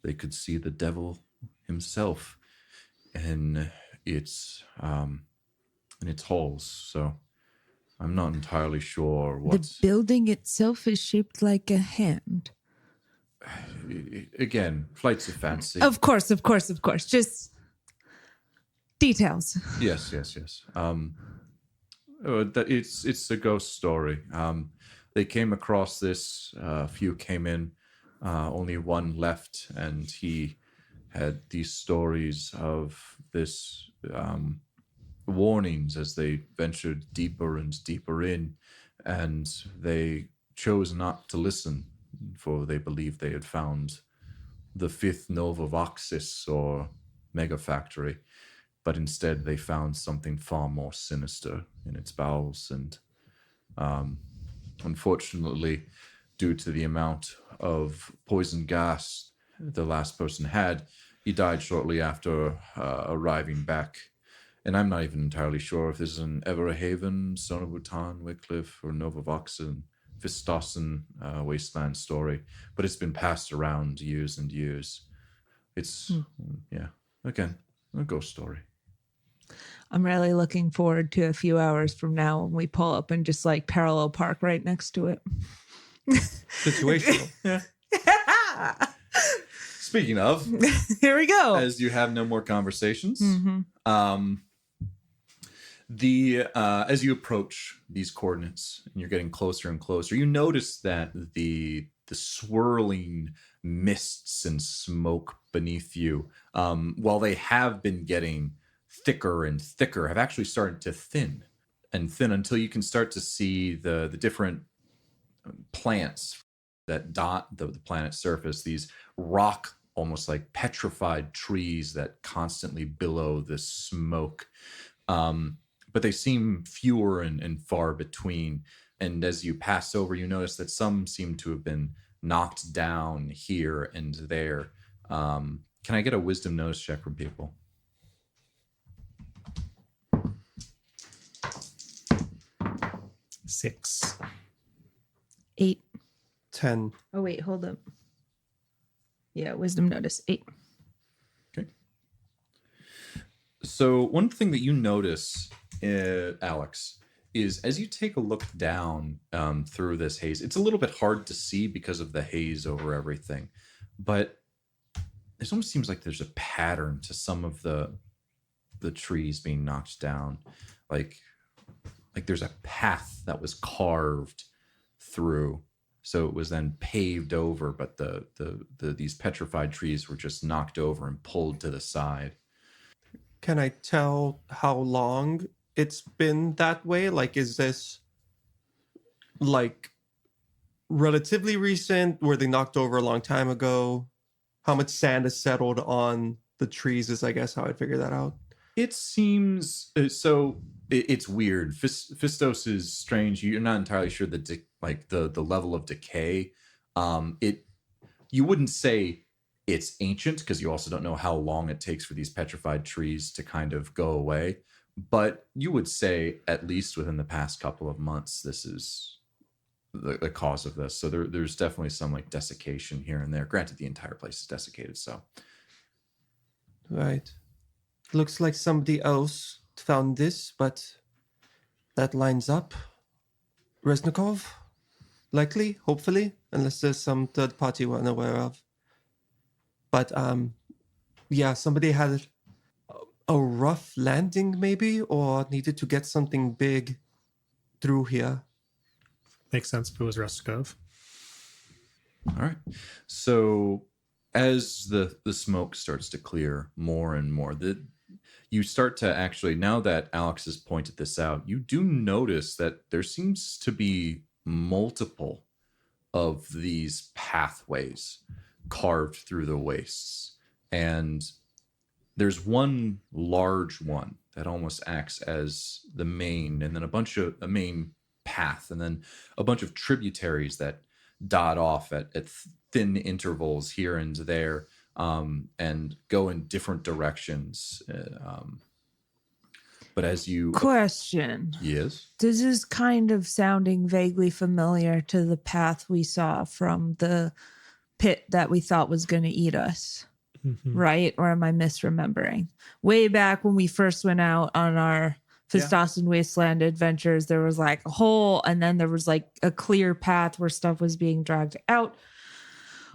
they could see the devil himself in its halls. So I'm not entirely sure what. The building itself is shaped like a hand. Again, flights of fancy. Of course. Just details. Yes. It's a ghost story. They came across this. A few came in. Only one left, and he had these stories of this warnings as they ventured deeper and deeper in, and they chose not to listen, for they believed they had found the fifth Nova Voxis or mega factory, but instead they found something far more sinister in its bowels. And unfortunately, due to the amount of poison gas the last person had, he died shortly after arriving back. And I'm not even entirely sure if this is an Everhaven, Sonobutan, Wickliffe, or Nova Voxen, Vistossen wasteland story, but it's been passed around years and years. It's, again, a ghost story. I'm really looking forward to a few hours from now when we pull up and just like parallel park right next to it. Situational. Yeah. Speaking of, here we go. as you have no more conversations, as you approach these coordinates and you're getting closer and closer, you notice that the swirling mists and smoke beneath you, while they have been getting thicker and thicker, have actually started to thin and thin until you can start to see the different plants that dot the planet's surface, these rock, almost like petrified trees that constantly billow this smoke. But they seem fewer and far between. And as you pass over, you notice that some seem to have been knocked down here and there. Can I get a wisdom notice check from people? Six. 8. 10. Oh, wait, hold up. Yeah, wisdom notice 8. Okay. So one thing that you notice, Alex, is as you take a look down through this haze, it's a little bit hard to see because of the haze over everything, but it almost seems like there's a pattern to some of the trees being knocked down. Like there's a path that was carved through. So it was then paved over, but these petrified trees were just knocked over and pulled to the side. Can I tell how long it's been that way? Like, is this like relatively recent? Were they knocked over a long time ago? How much sand has settled on the trees is, I guess, how I'd figure that out. It seems so. It's weird. Fistos is strange. You're not entirely sure the level of decay. You wouldn't say it's ancient because you also don't know how long it takes for these petrified trees to kind of go away. But you would say at least within the past couple of months, this is the cause of this. So there's definitely some like desiccation here and there. Granted, the entire place is desiccated. So Right. Looks like somebody else found this, but that lines up. Reznikov? Likely, hopefully, unless there's some third party we're unaware of. But yeah, somebody had a rough landing maybe, or needed to get something big through here. Makes sense if it was Rustikov. all right. So as the smoke starts to clear more and more, you start to actually, now that Alex has pointed this out, you do notice that there seems to be multiple of these pathways carved through the wastes. And there's one large one that almost acts as the main, and then a main path, and then a bunch of tributaries that dot off at thin intervals here and there, and go in different directions. But as you Question. yes, This is kind of sounding vaguely familiar to the path we saw from the pit that we thought was going to eat us, right? Or am I misremembering? Way back when we first went out on our Fistossen Wasteland adventures, there was like a hole, and then there was like a clear path where stuff was being dragged out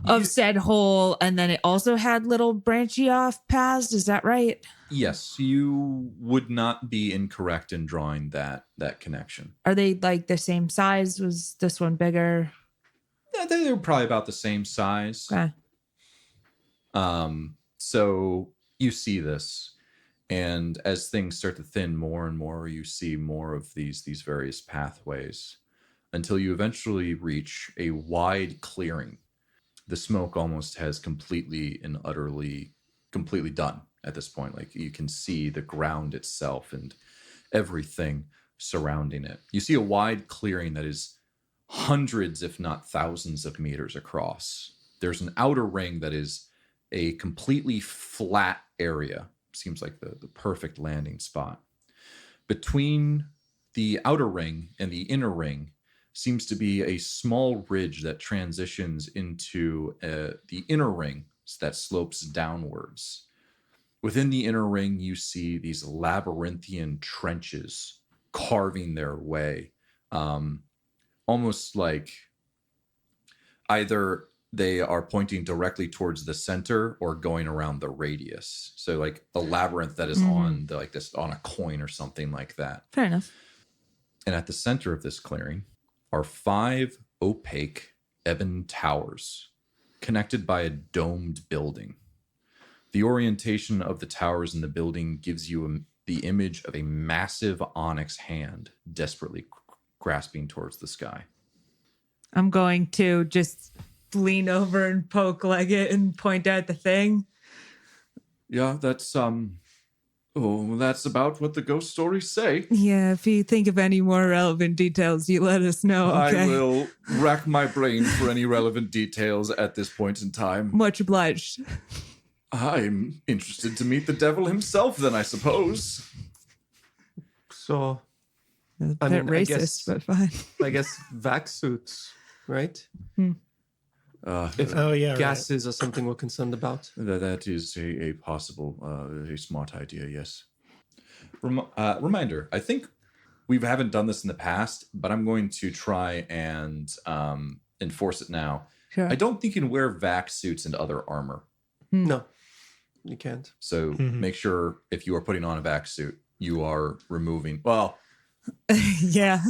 of said hole, and then it also had little branchy off paths. Is that right? yes, you would not be incorrect in drawing that connection. Are they like the same size? Was this one bigger? Yeah, they were probably about the same size. Okay. So you see this, and as things start to thin more and more, you see more of these various pathways until you eventually reach a wide clearing. The smoke almost has completely and utterly done at this point. Like, you can see the ground itself and everything surrounding it. You see a wide clearing that is hundreds, if not thousands of meters across. There's an outer ring that is a completely flat area. Seems like the perfect landing spot. Between the outer ring and the inner ring seems to be a small ridge that transitions into the inner ring that slopes downwards. Within the inner ring, you see these labyrinthian trenches carving their way, almost like either they are pointing directly towards the center or going around the radius. So like a labyrinth that is on on a coin or something like that. Fair enough. And at the center of this clearing are 5 opaque ebon towers connected by a domed building. The orientation of the towers in the building gives you the image of a massive onyx hand desperately grasping towards the sky. I'm going to just lean over and poke Leggett and point out the thing. Yeah, that's that's about what the ghost stories say. Yeah, if you think of any more relevant details, you let us know, okay? I will rack my brain for any relevant details at this point in time. Much obliged. I'm interested to meet the devil himself, then, I suppose. So, A bit I mean, I racist, guess- but fine. I guess vac suits, right? If right. gases are something we're concerned about. That is a possible, a smart idea, yes. Reminder, I think we haven't done this in the past, but I'm going to try and enforce it now. Sure. I don't think you can wear vac suits and other armor. No, you can't. So make sure if you are putting on a vac suit, you are removing, well... Yeah.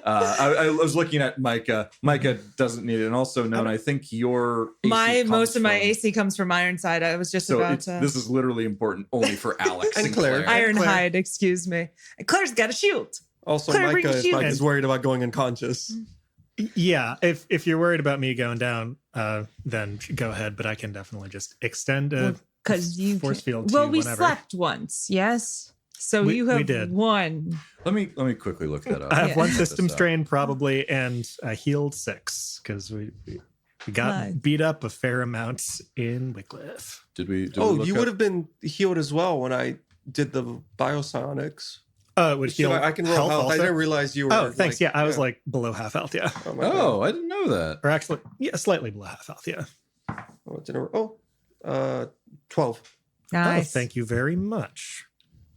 I was looking at Micah. Micah doesn't need it, and also Nona. I think your AC Most of my from- AC comes from Ironside. I was just So about to. this is literally important only for Alex And Claire. Ironhide, excuse me. Claire's got a shield. Also, Claire, bring Micah the shield. is worried about going unconscious. Yeah, if you're worried about me going down, then go ahead. But I can definitely just extend a Because you force can- field to Well, you we whenever. slept once, yes. So We- you we have did. one. Let me quickly look that up. I have one Look system this up. strain probably, and I healed 6 because we got Nice. beat up a fair amount in Wickliffe. Did we? Oh, look you up- would have been healed as well when I did the biopsionics. Oh, it would heal. I can roll health. I also? didn't realize you were. Oh, thanks. Yeah, I was like below half health. Yeah, Oh, my God. Oh, I didn't know that. or actually, yeah, slightly below half health. Yeah. Oh, 12. Nice. Oh, thank you very much.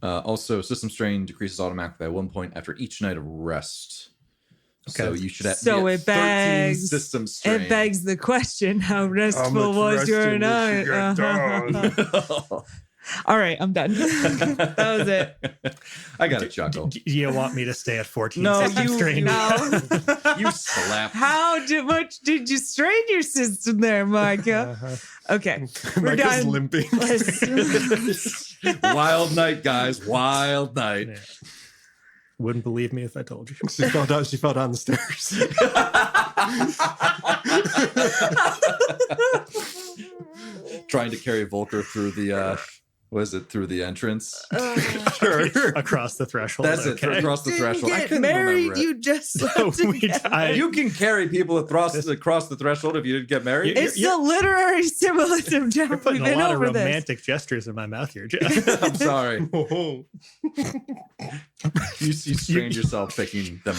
Also, system strain decreases automatically by 1 point after each night of rest. So Okay. you should have So it 13 begs- system strain. It begs the question: how restful much was your resting did you night? get All right, I'm done. That was it. I got a chuckle. Do you want me to stay at 14 No, system you- strain? No. You slapped. How much did you strain your system there, Micah? Okay, we're Micah's done. limping. Wild night, guys. Wild night. Yeah. Wouldn't believe me if I told you. She fell down. She fell down the stairs. Trying to carry Volker through the Was it through the entrance? Sure. Across the threshold. That's it. Across the threshold. I Get couldn't married, remember it. you just No, left we- together. You can carry people across the threshold if you didn't get married. It's the literary symbolism, Jeff. You're putting We've a been lot of over this. romantic gestures in my mouth here, Jeff. I'm sorry. You strained yourself picking them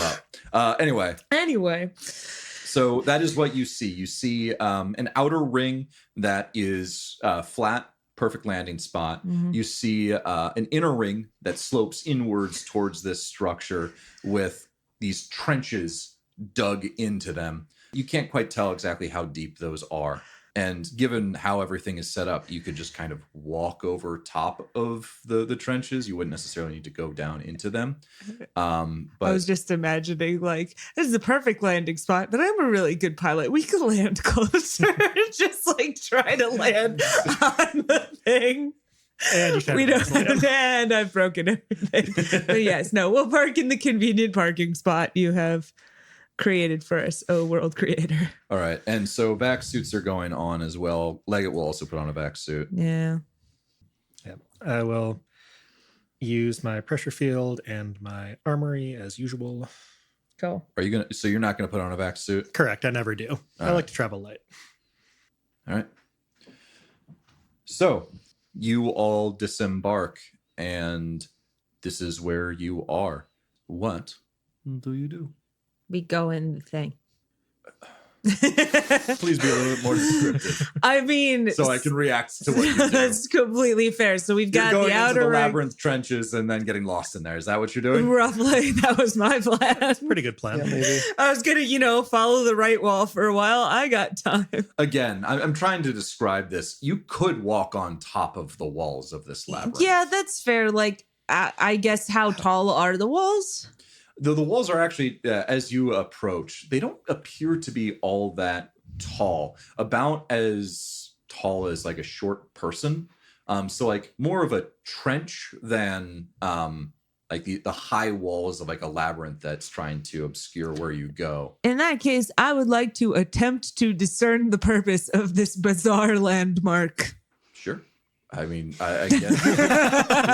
up. Anyway, so that is what you see. You see an outer ring that is flat, perfect landing spot. Mhm. You see an inner ring that slopes inwards towards this structure with these trenches dug into them. You can't quite tell exactly how deep those are. And given how everything is set up, you could just kind of walk over top of the trenches. You wouldn't necessarily need to go down into them. I But was just imagining, like, this is the perfect landing spot, but I'm a really good pilot. We could land closer. Just like try to land on the thing. And you tried We to don't, cancel it. and I've broken everything. But yes, no, we'll park in the convenient parking spot you have created for us, oh world creator. all right. And so vac suits are going on as well. Leggett will also put on a vac suit. Yeah. Yeah. I will use my pressure field and my armory as usual. Cool. Are you gonna? So you're not gonna put on a vac suit? Correct. I never do. I right. like to travel light. All right. So you all disembark, and this is where you are. What do you do? We go in the thing. Please be a little bit more descriptive, I mean, so I can react to what you do. that's completely fair. So we've You're got going the into outer the ring. labyrinth trenches and then getting lost in there. Is that what you're doing? Roughly, that was my plan. Pretty good plan. Yeah, maybe. I was gonna, follow the right wall for a while. I got time. Again, I'm trying to describe this. You could walk on top of the walls of this labyrinth. Yeah, that's fair. Like, I guess how tall are the walls? The walls are actually, as you approach, they don't appear to be all that tall. About as tall as like a short person. So like more of a trench than like the high walls of like a labyrinth that's trying to obscure where you go. In that case, I would like to attempt to discern the purpose of this bizarre landmark. Sure. I mean, I guess.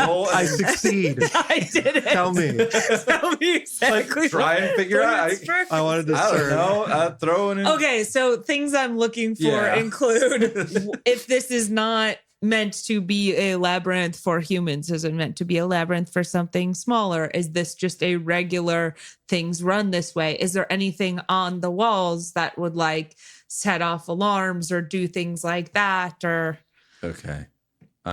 Roll I and succeed. I did it. Tell me. Tell me exactly. try and figure out. I wanted to I don't discern. know. Throw it in. Okay, so things I'm looking for Yeah. include if this is not meant to be a labyrinth for humans, is it meant to be a labyrinth for something smaller? Is this just a regular things run this way? Is there anything on the walls that would like set off alarms or do things like that? Or Okay.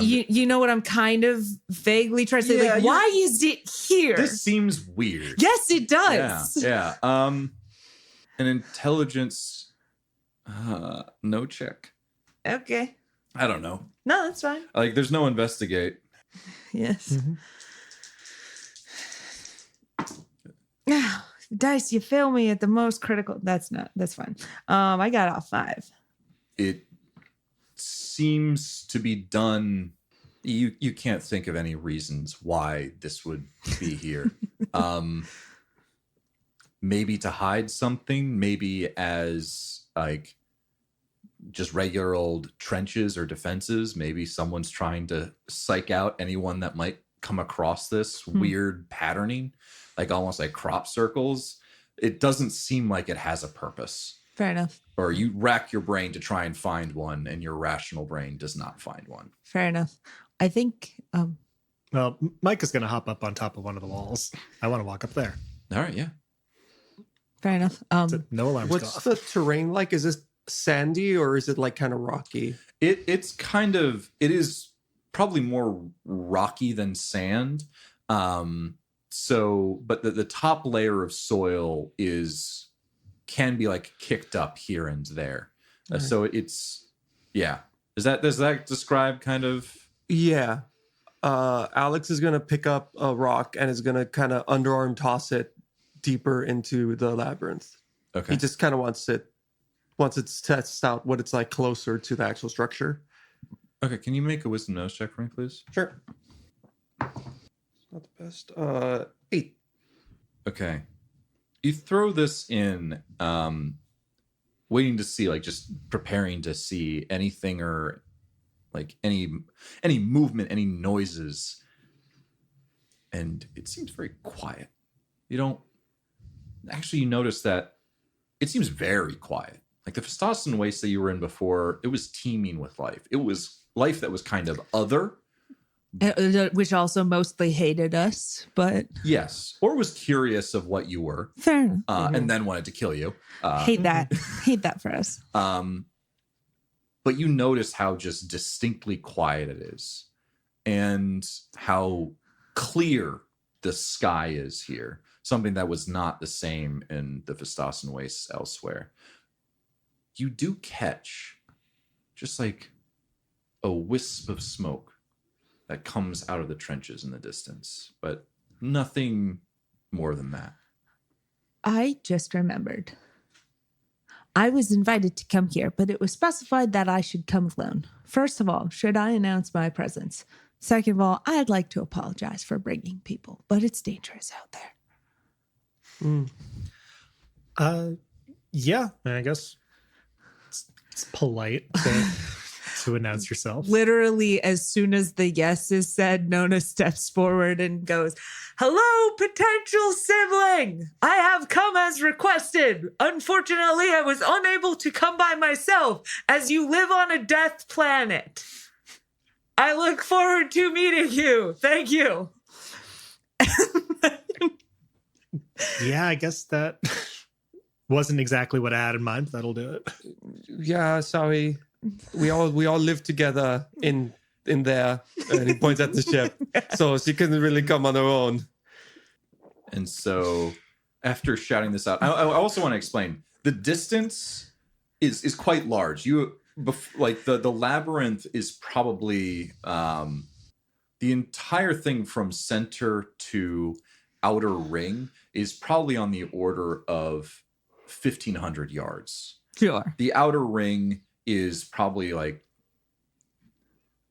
you know what I'm kind of vaguely trying to say? Yeah, Like, why is it here? This seems weird. Yes, it does. Yeah. An intelligence, no check. Okay. I don't know. No, that's fine. Like, there's no investigate. Yes. Dice, you fail me at the most critical. That's fine. I got a 5. It seems to be done. You can't think of any reasons why this would be here. Maybe to hide something, maybe as like just regular old trenches or defenses. Maybe someone's trying to psych out anyone that might come across this weird patterning, like almost like crop circles. It doesn't seem like it has a purpose. Fair enough. Or you rack your brain to try and find one, and your rational brain does not find one. Fair enough. I think Well, Micah's going to hop up on top of one of the walls. I want to walk up there. All right, yeah. fair enough. So no alarms go What's off. the terrain like? Is this sandy or is it like kind of rocky? It is probably more rocky than sand. But the top layer of soil can be like kicked up here and there. So it's, yeah. Does that describe kind of? Yeah. Alex is going to pick up a rock and is going to kind of underarm toss it deeper into the labyrinth. Okay. He just kind of wants it to test out what it's like closer to the actual structure. Okay. Can you make a wisdom nose check for me, please? Sure. Not the best. 8. Okay. You throw this in, waiting to see, like just preparing to see anything or like any movement, any noises. And it seems very quiet. You notice that it seems very quiet. Like the Festossen waste that you were in before, it was teeming with life. It was life that was kind of other. Which also mostly hated us, but Yes. Or was curious of what you were. fair enough. And then wanted to kill you. Hate that for us. But you notice how just distinctly quiet it is. And how clear the sky is here. Something that was not the same in the Festossen wastes elsewhere. You do catch just like a wisp of smoke that comes out of the trenches in the distance, but nothing more than that. I just remembered. I was invited to come here, but it was specified that I should come alone. First of all, should I announce my presence? Second of all, I'd like to apologize for bringing people, but it's dangerous out there. Yeah, I guess it's polite to announce yourself. Literally, as soon as the yes is said, Nona steps forward and goes, "Hello, potential sibling. I have come as requested. Unfortunately, I was unable to come by myself as you live on a death planet. I look forward to meeting you. Thank you." Yeah, I guess that wasn't exactly what I had in mind, but that'll do it. Yeah, sorry. We all live together in there. And he points at the ship. So she couldn't really come on her own. And so after shouting this out, I also want to explain the distance is quite large. The labyrinth is probably the entire thing from center to outer ring is probably on the order of 1,500 yards. Sure. The outer ring is probably like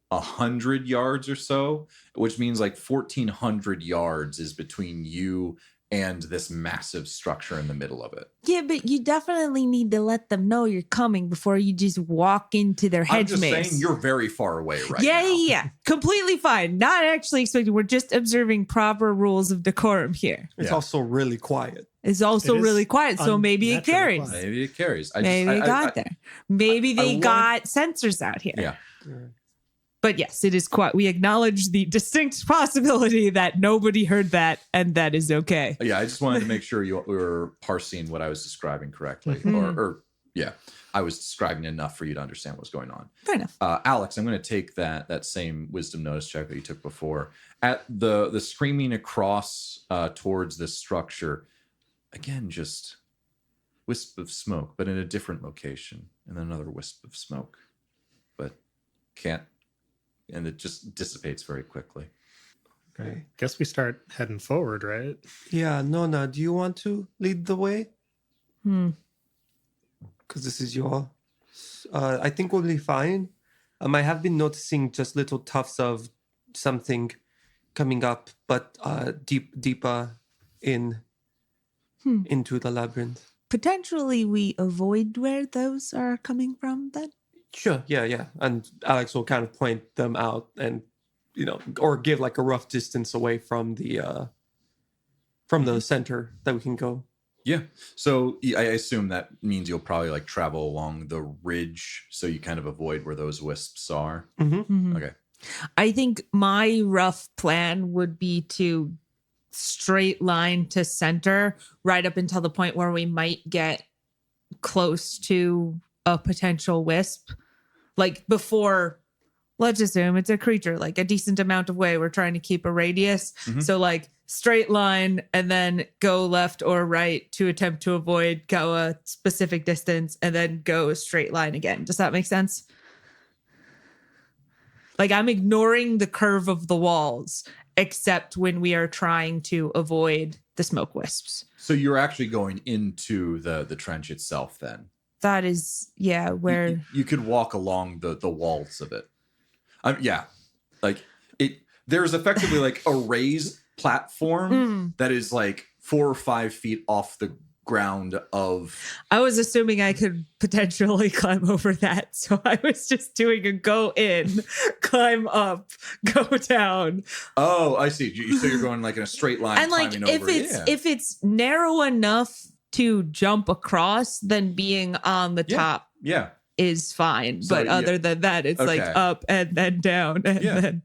100 yards or so, which means like 1,400 yards is between you and this massive structure in the middle of it. Yeah, but you definitely need to let them know you're coming before you just walk into their hedge I'm just maze. saying you're very far away right Yeah, now. yeah. Completely fine. Not actually expecting. We're just observing proper rules of decorum here. It's Yeah. also really quiet. It's also It is really quiet, so maybe it unnaturally carries. quiet. Maybe it carries. Maybe it got there. Maybe they wanted- got sensors out here. Yeah. But yes, it is quiet. We acknowledge the distinct possibility that nobody heard that, and that is okay. Yeah, I just wanted to make sure you were parsing what I was describing correctly. Mhm. Or I was describing enough for you to understand what's going on. Fair enough. Alex, I'm going to take that same wisdom notice check that you took before. At the screaming across towards this structure, again, just wisp of smoke, but in a different location, and another wisp of smoke. But and it just dissipates very quickly. Okay. Guess we start heading forward, right? Yeah, Nona, do you want to lead the way? Because this is your... I think we'll be fine. I have been noticing just little tufts of something coming up, but deeper into the labyrinth. Potentially we avoid where those are coming from then? Sure, yeah. And Alex will kind of point them out and, or give like a rough distance away from the center that we can go. Yeah. So I assume that means you'll probably like travel along the ridge so you kind of avoid where those wisps are. Mhm. Okay. I think my rough plan would be to straight line to center right up until the point where we might get close to a potential wisp. Like before, let's assume it's a creature, like a decent amount of way. We're trying to keep a radius. Mhm. So like straight line and then go left or right to attempt to avoid, go a specific distance and then go a straight line again. Does that make sense? Like I'm ignoring the curve of the walls, except when we are trying to avoid the smoke wisps. So you're actually going into the trench itself then? That is, yeah, where... You could walk along the walls of it. Like there's effectively like a raised platform that is like 4 or 5 feet off the ground of. I was assuming I could potentially climb over that. So I was just doing a go in, climb up, go down. Oh, I see. So you're going like in a straight line, And like climbing over. if it's narrow enough to jump across, then being on the top Yeah. is fine. So, But other than that, it's like Okay. up and then down and then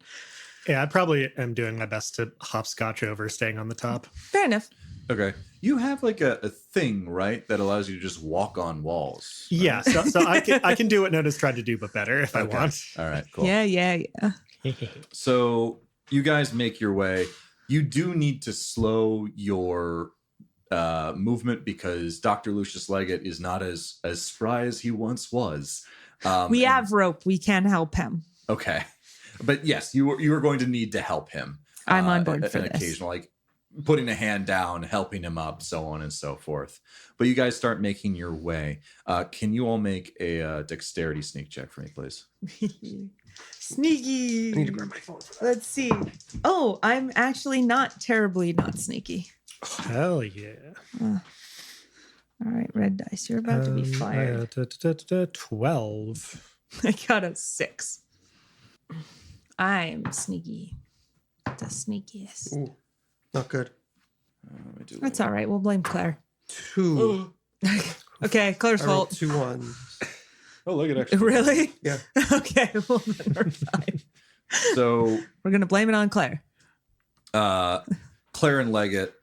Yeah, I probably am doing my best to hopscotch over, staying on the top. fair enough. Okay. You have like a thing, right, that allows you to just walk on walls. Right? Yeah, so I can do what Nona's tried to do, but better if I Okay. want. All right, cool. Yeah. So you guys make your way. You do need to slow your movement because Dr. Lucius Leggett is not as spry as he once was. We and- have rope. We can help him. Okay. But yes, you are going to need to help him. I'm on board for an this. occasional, like putting a hand down, helping him up, so on and so forth. But you guys start making your way. Can you all make a dexterity sneak check for me, please? Sneaky. I need to grab my phone for that. Let's see. Oh, I'm actually not terribly not sneaky. Hell yeah. All right, red dice. You're about to be fired. 12. I got a 6. I'm sneaky. The sneakiest. Ooh, not good. Let me do a That's little- all right. We'll blame Claire. 2. Okay, Claire's I rolled fault. 2 1s. Oh, look at actually. Really? Yeah. Okay, well, then we're fine. So We're going to blame it on Claire. Claire and Leggett.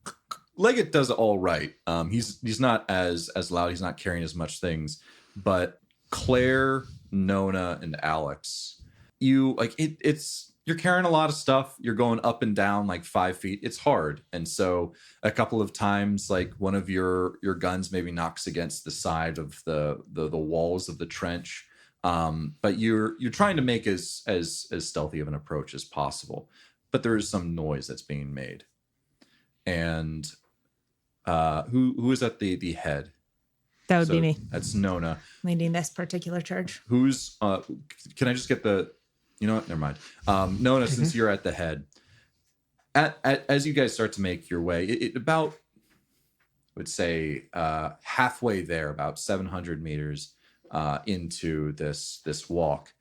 Leggett does all right. He's not as loud. He's not carrying as much things. But Claire, Nona, and Alex, you like it's you're carrying a lot of stuff. You're going up and down like 5 feet. It's hard. And so a couple of times, like one of your guns maybe knocks against the side of the walls of the trench. But you're trying to make as stealthy of an approach as possible. But there is some noise that's being made. And who is at the head? That would So be me That's Nona. leading this particular charge. Who's can I just get the, you know what, never mind. Nona, since you're at the head, as you guys start to make your way, it about, I would say halfway there, about 700 meters into this walk,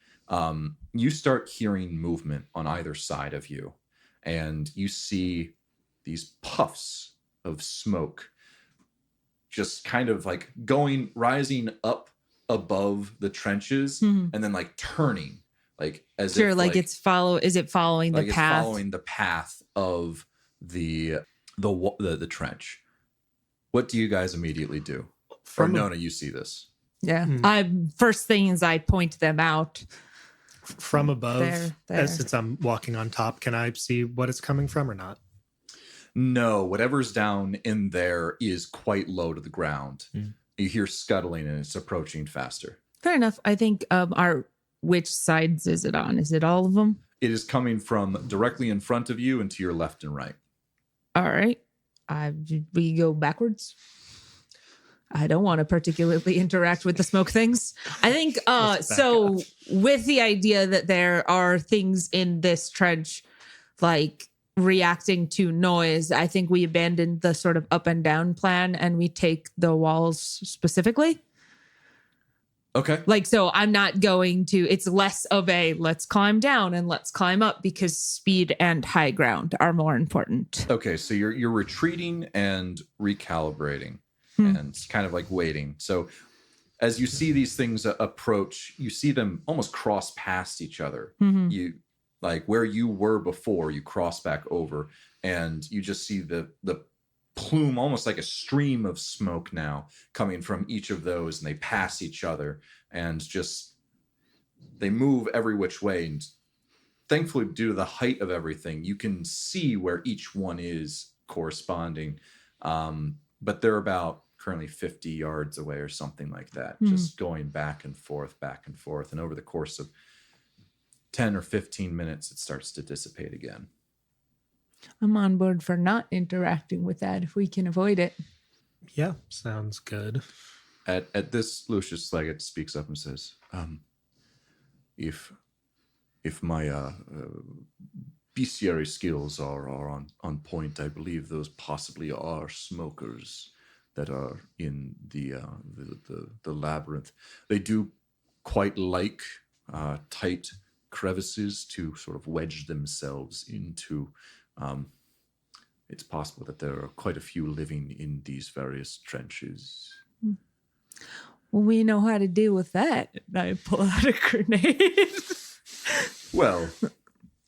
you start hearing movement on either side of you, and you see these puffs of smoke just kind of like rising up above the trenches Mhm. and then like turning, like as Sure, if like it's is it following like the it's path? following the path of the trench. What do you guys immediately do? Or Nona, you see this. Yeah. First things I point them out. From above, There. since I'm walking on top, can I see what it's coming from or not? No, whatever's down in there is quite low to the ground. You hear scuttling and it's approaching faster. Fair enough. I think which sides is it on? Is it all of them? It is coming from directly in front of you and to your left and right. All right. We go backwards. I don't want to particularly interact with the smoke things. I think Let's back so up. with the idea that there are things in this trench like reacting to noise, I think we abandoned the sort of up and down plan and we take the walls specifically. Okay. Like, so I'm not going to, it's less of a let's climb down and let's climb up because speed and high ground are more important. Okay, so you're retreating and recalibrating and kind of like waiting. So as you see these things approach, you see them almost cross past each other. Mhm. You like where you were before, you cross back over and you just see the plume, almost like a stream of smoke now coming from each of those, and they pass each other and just they move every which way. And thankfully, due to the height of everything, you can see where each one is corresponding. But they're about currently 50 yards away or something like that, just going back and forth. And over the course of 10 or 15 minutes, it starts to dissipate again. I'm on board for not interacting with that if we can avoid it. Yeah, sounds good. At this, Lucius Leggett speaks up and says, if my bestiary skills are on point, I believe those possibly are smokers. that are in the labyrinth. They do quite like tight crevices to sort of wedge themselves into. It's possible that there are quite a few living in these various trenches. Well, we know how to deal with that. And I pull out a grenade. Well,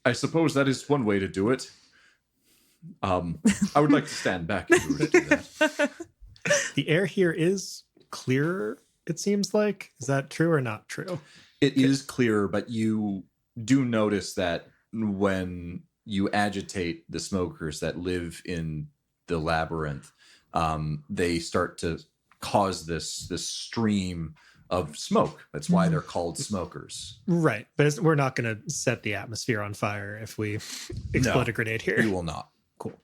I suppose that is one way to do it. I would like to stand back if you were to do that. The air here is clearer, it seems like. Is that true or not true? It is clearer, but you do notice that when you agitate the smokers that live in the labyrinth, they start to cause this stream of smoke. That's why they're called smokers. Right. But we're not going to set the atmosphere on fire if we explode a grenade here. You will not. Cool.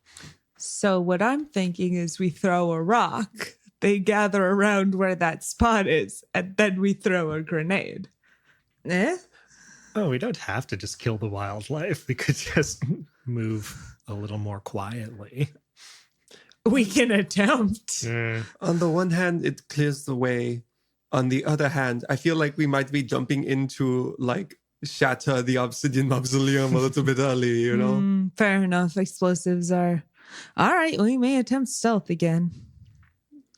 So what I'm thinking is we throw a rock, they gather around where that spot is, and then we throw a grenade. Eh? Oh, we don't have to just kill the wildlife. We could just move a little more quietly. We can attempt. On the one hand, it clears the way. On the other hand, I feel like we might be jumping into like shatter the obsidian mausoleum a little bit early, you know? Fair enough. Explosives are... All right, we may attempt stealth again.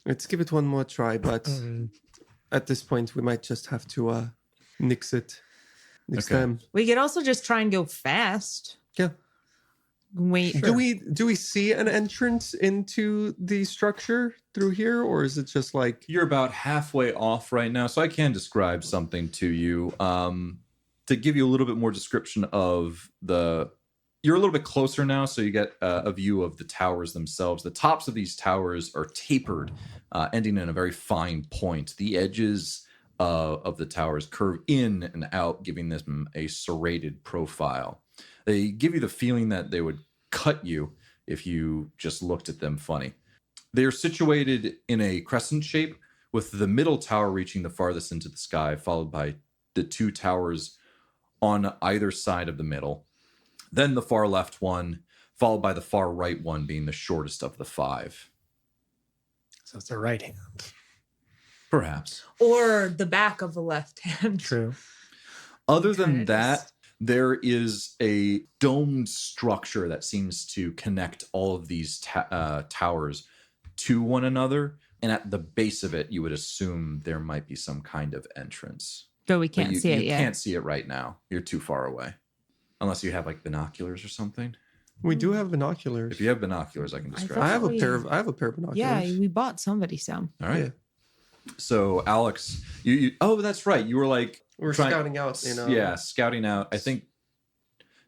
Let's give it one more try, but at this point, we might just have to nix it next time. We could also just try and go fast. Yeah. Wait. Do we see an entrance into the structure through here, or is it just like... You're about halfway off right now, so I can describe something to you. To give you a little bit more description of the... You're a little bit closer now, so you get a view of the towers themselves. The tops of these towers are tapered, ending in a very fine point. The edges of the towers curve in and out, giving them a serrated profile. They give you the feeling that they would cut you if you just looked at them funny. They are situated in a crescent shape, with the middle tower reaching the farthest into the sky, followed by the two towers on either side of the middle. Then the far left one, followed by the far right one being the shortest of the five. So it's a right hand. Perhaps. Or the back of the left hand. True. Other than that, there is a domed structure that seems to connect all of these towers to one another. And at the base of it, you would assume there might be some kind of entrance. But we can't see it You yet. can't see it right now. You're too far away. Unless you have like binoculars or something. We do have binoculars. If you have binoculars, I can describe. I it. have a pair of binoculars. Yeah, we bought somebody some. All right. Yeah. So Alex, you oh, that's right. You were like We're scouting out, you know. Yeah, scouting out. I think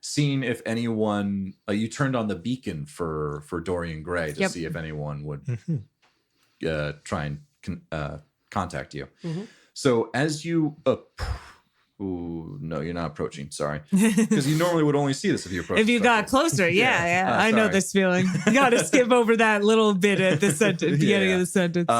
seeing if anyone you turned on the beacon for Dorian Gray to see if anyone would try and contact you. Mm-hmm. So as you ooh, no, you're not approaching. Sorry, because you normally would only see this if you approach. If you got closer, yeah. I know sorry. this feeling. You got to skip over that little bit at the sentence, beginning of the sentence.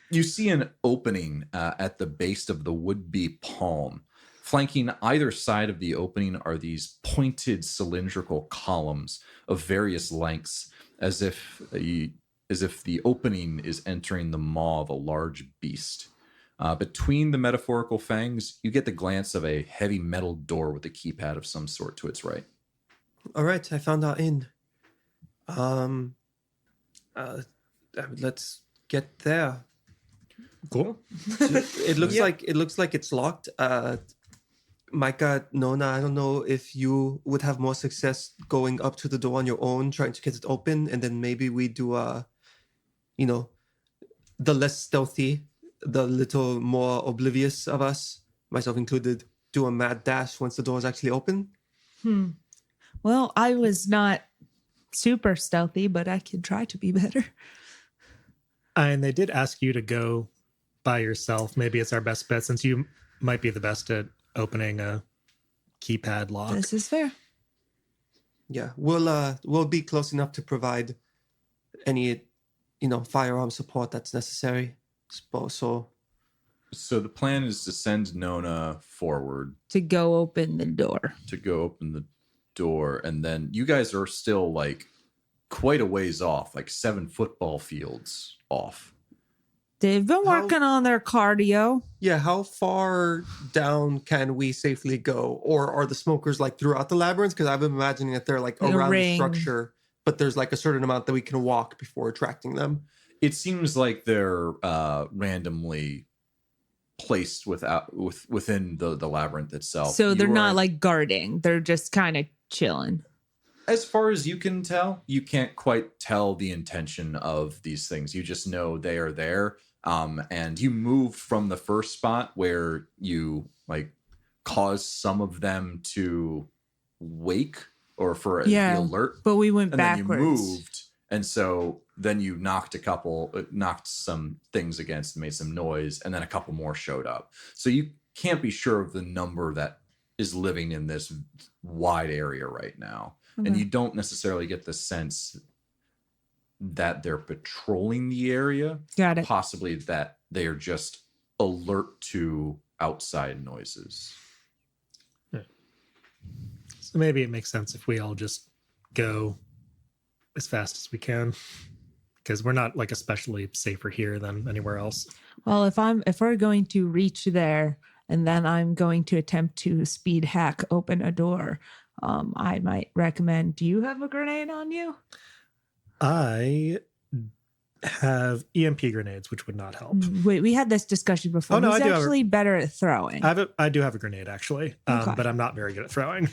You see an opening at the base of the would-be palm. Flanking either side of the opening are these pointed cylindrical columns of various lengths, as if the opening is entering the maw of a large beast. Between the metaphorical fangs, you get the glance of a heavy metal door with a keypad of some sort to its right. All right, I found our inn. Let's get there. Cool. It looks like it's locked. Micah, Nona, I don't know if you would have more success going up to the door on your own, trying to get it open, and then maybe we do the less stealthy, the little more oblivious of us, myself included, do a mad dash once the door is actually open. Well, I was not super stealthy, but I could try to be better. And they did ask you to go by yourself. Maybe it's our best bet since you might be the best at opening a keypad lock. This is fair. Yeah, we'll be close enough to provide any, firearm support that's necessary. So the plan is to send Nona forward To go open the door. to go open the door, and then you guys are still like quite a ways off, like 7 football fields off. They've been working on their cardio. Yeah, how far down can we safely go? Or are the smokers like throughout the labyrinth? Because I've been imagining that they're like In a around the ring. structure, but there's like a certain amount that we can walk before attracting them. It seems like they're randomly placed within the labyrinth itself. So they're You not are- like guarding. They're just kind of chilling. As far as you can tell, you can't quite tell the intention of these things. You just know they are there. And you moved from the first spot where you like caused some of them to wake or for the alert. But we went And backwards. then you moved. And so then you knocked some things against and made some noise. And then a couple more showed up. So you can't be sure of the number that is living in this wide area right now. Okay. And you don't necessarily get the sense that they're patrolling the area. Got it. Possibly that they are just alert to outside noises. So maybe it makes sense if we all just go as fast as we can, because we're not like especially safer here than anywhere else. Well, if we're going to reach there and then I'm going to attempt to speed hack open a door, I might recommend. Do you have a grenade on you? I have EMP grenades, which would not help. Wait, we had this discussion before. Oh, no, Who's I do have a- actually better at throwing? I do have a grenade actually, Okay. but I'm not very good at throwing.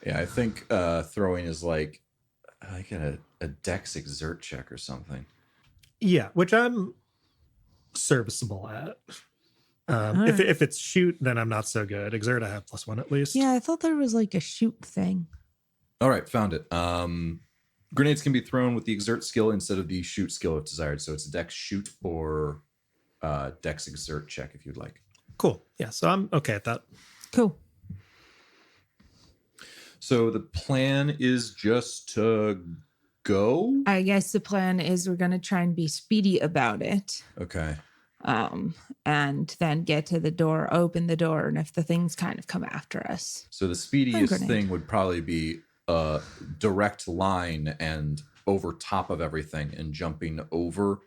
Yeah, I think throwing is like a dex exert check or something. Yeah, which I'm serviceable at. Alright. If it's shoot, then I'm not so good. Exert, I have +1 at least. Yeah, I thought there was like a shoot thing. All right, found it. Grenades can be thrown with the exert skill instead of the shoot skill if desired. So it's dex shoot or dex exert check if you'd like. Cool. Yeah, so I'm okay at that. Cool. So the plan is just to go. I guess the plan is we're going to try and be speedy about it. Okay. And then get to the door, open the door, and if the things kind of come after us. So the speediest grenade. thing would probably be a direct line and over top of everything and jumping over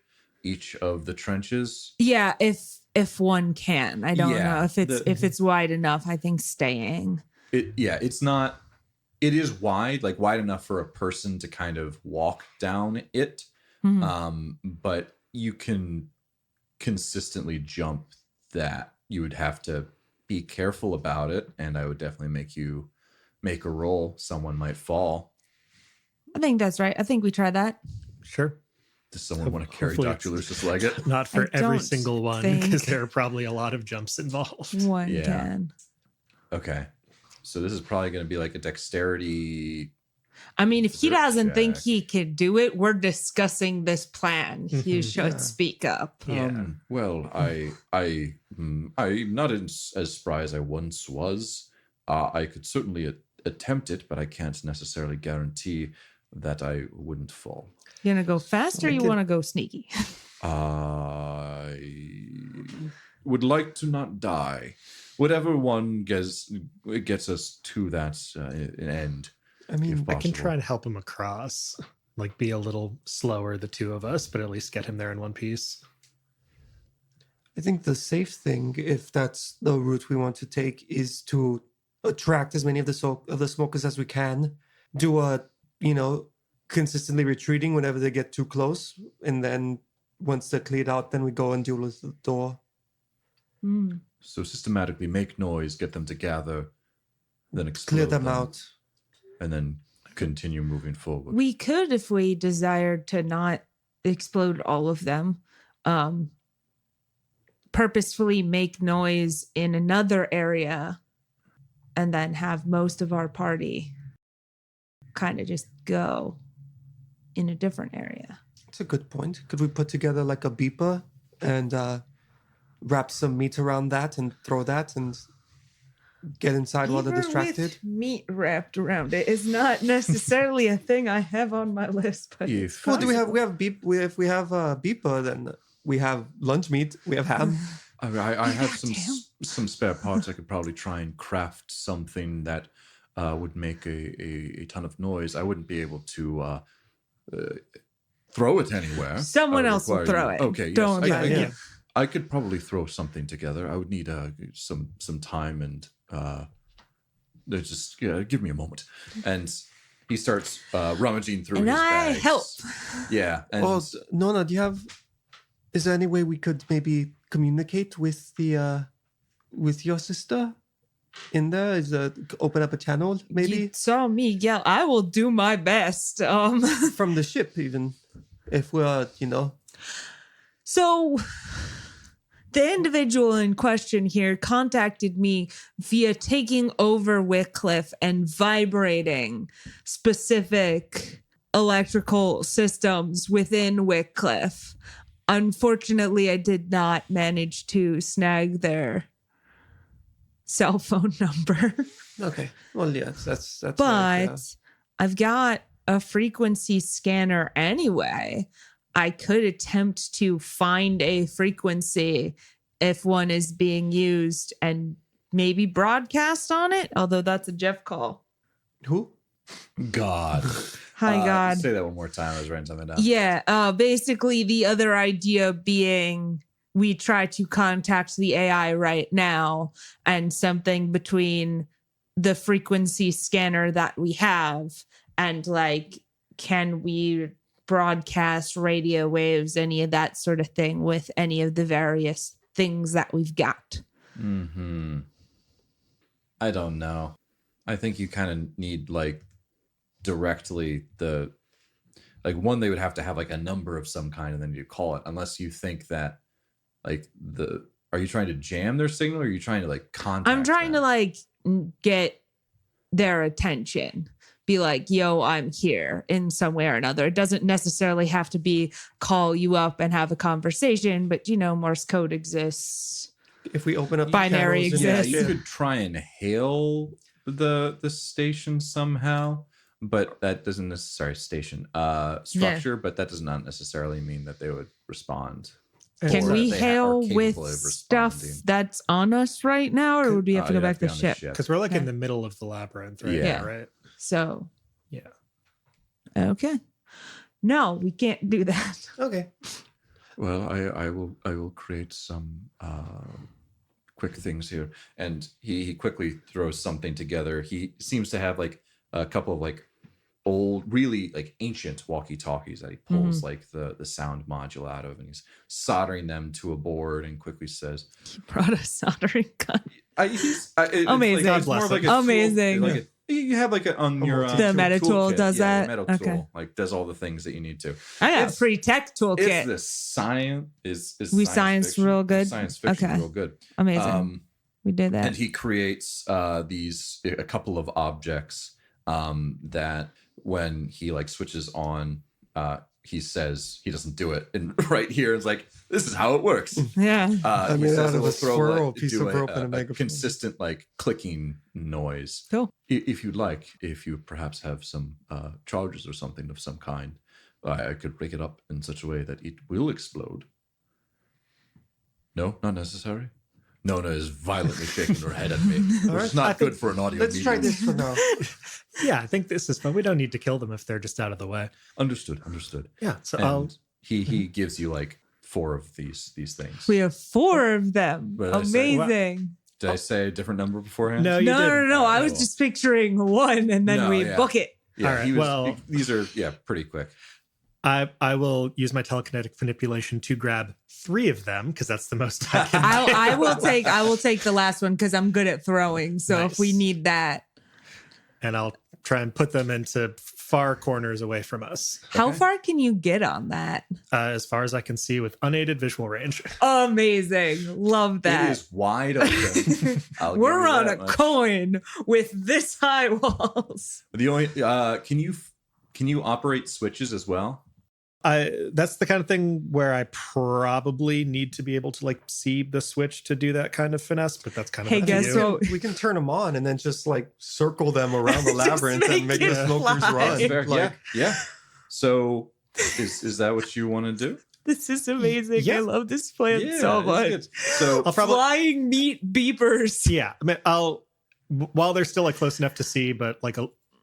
each of the trenches. Yeah, if one can. I don't Yeah, know if it's wide enough. I think staying. It's not. It is wide enough for a person to kind of walk down it. Mhm. But you can consistently jump that. You would have to be careful about it, and I would definitely make you make a roll. Someone might fall. I think that's right. I think we try that. Sure. Does someone want to carry Hopefully Dr. Lucius Leggett? Not for I every don't single one, think- because there are probably a lot of jumps involved. One Yeah. can. Okay. So this is probably going to be like a dexterity. I mean, if he Exert doesn't think check. he can do it, we're discussing this plan. You Mhm. should Yeah. speak up. Yeah. Well, I'm not as spry as I once was. I could certainly attempt it, but I can't necessarily guarantee that I wouldn't fall. You gonna go fast or you Wicked. want to go sneaky? I would like to not die. Whatever one gets us to that end. I mean, if I can possible. try and help him across, like be a little slower, the two of us, but at least get him there in one piece. I think the safe thing, if that's the route we want to take, is to attract as many of the smokers as we can. Do consistently retreating whenever they get too close, and then once they're cleared out, then we go and deal with the door. Hmm. So systematically make noise, get them to gather, then explode Clear them out. and then continue moving forward. We could, if we desired to not explode all of them, purposefully make noise in another area and then have most of our party kind of just go in a different area. That's a good point. Could we put together like a beeper and wrap some meat around that and throw that and get inside while they're Even distracted? with meat wrapped around it is not necessarily a thing I have on my list. But it's If- Well, do we have possible. if we have a beeper, then we have lunch meat. We have ham. I have Goddamn. some spare parts. I could probably try and craft something that would make a ton of noise. I wouldn't be able to throw it anywhere. Someone I would else will require throw you- it. Okay, yes. Don't I, worry. yeah. I could probably throw something together. I would need some time and just give me a moment. And he starts rummaging through And his I bags. help. Yeah. And Well, Nona, is there any way we could maybe communicate with with your sister in there? Open up a channel, You maybe? saw me yell. I will do my best. From the ship, even, if we're, So the individual in question here contacted me via taking over Wickliffe and vibrating specific electrical systems within Wickliffe. Unfortunately, I did not manage to snag their cell phone number. Okay. Well, yes, that's But I've got a frequency scanner anyway. I could attempt to find a frequency if one is being used and maybe broadcast on it, although that's a Jeff call. Who? God. Hi, God. Say that one more time. I was writing something down. Yeah, basically the other idea being we try to contact the AI right now, and something between the frequency scanner that we have and can we broadcast radio waves, any of that sort of thing with any of the various things that we've got. I don't know. I think you kind of need directly one, they would have to have a number of some kind and then you call it, unless you think that are you trying to jam their signal or are you trying to contact I'm trying them? to get their attention. Be like, yo, I'm here in some way or another. It doesn't necessarily have to be call you up and have a conversation, but Morse code exists. If we open up Binary channels Yeah, exists. you could try and hail the station somehow, but that doesn't necessarily structure, but that does not necessarily mean that they would respond. Can Or we they are hail capable with of stuff responding. that's on us right now, or would we have to go you'd back to be the on ship? Because we're Okay. in the middle of the labyrinth right Yeah. now, right? So, Yeah. okay. No, we can't do that. Okay. Well, I will create some quick things here, and he quickly throws something together. He seems to have a couple of old, really ancient walkie-talkies that he pulls the sound module out of, and he's soldering them to a board and quickly says, He brought a soldering gun. Amazing. God bless him. Amazing. You have on your The meta tool toolkit. does Yeah, that? the meta Okay. tool does all the things that you need to. I got It's- a free tech toolkit. It's the science is We science scienced fiction. real good? Science fiction Okay. real good. Amazing. We did that. And he creates a couple of objects that when he switches on, he says he doesn't do it, and right here is this is how it works. Yeah. I He mean, says out it of will a swirl, a piece do of rope and a a megaphone. consistent clicking noise. Cool. If you'd like, if you perhaps have some charges or something of some kind, I could break it up in such a way that it will explode. No, not necessary. Nona is violently shaking her head at me, which All right, is not I think- good for an audio Let's try medium. this for now. Yeah, I think this is fun. We don't need to kill them if they're just out of the way. Understood. Yeah, so And he gives you 4 of these things. We have 4 of them. What did I say? Amazing. Did I say a different number beforehand? No, you No, didn't. no. I Oh, was well. just picturing 1 and then No, we yeah. book it. Yeah, All right, he was, well- these are pretty quick. I will use my telekinetic manipulation to grab 3 of them because that's the most I can. I will take the last one because I'm good at throwing. So if we Nice. need that. And I'll try and put them into far corners away from us, How far can you get on that? as far as I can see with unaided visual range. Amazing. Love It that. is wide open. I'll give We're you on that a much. coin with this high walls. The only can you operate switches as well? That's the kind of thing where I probably need to be able to see the switch to do that kind of finesse, but that's kind of Hey, up to guess you. what? We can turn them on and then just circle them around the Just labyrinth and make make it the smokers fly. run. Fair. Yeah. So is that what you want to do? This is amazing. Yeah. I love this plan Yeah, so it's much. good. So I'll probably Flying meat beepers. Yeah, I mean, while they're still close enough to see, but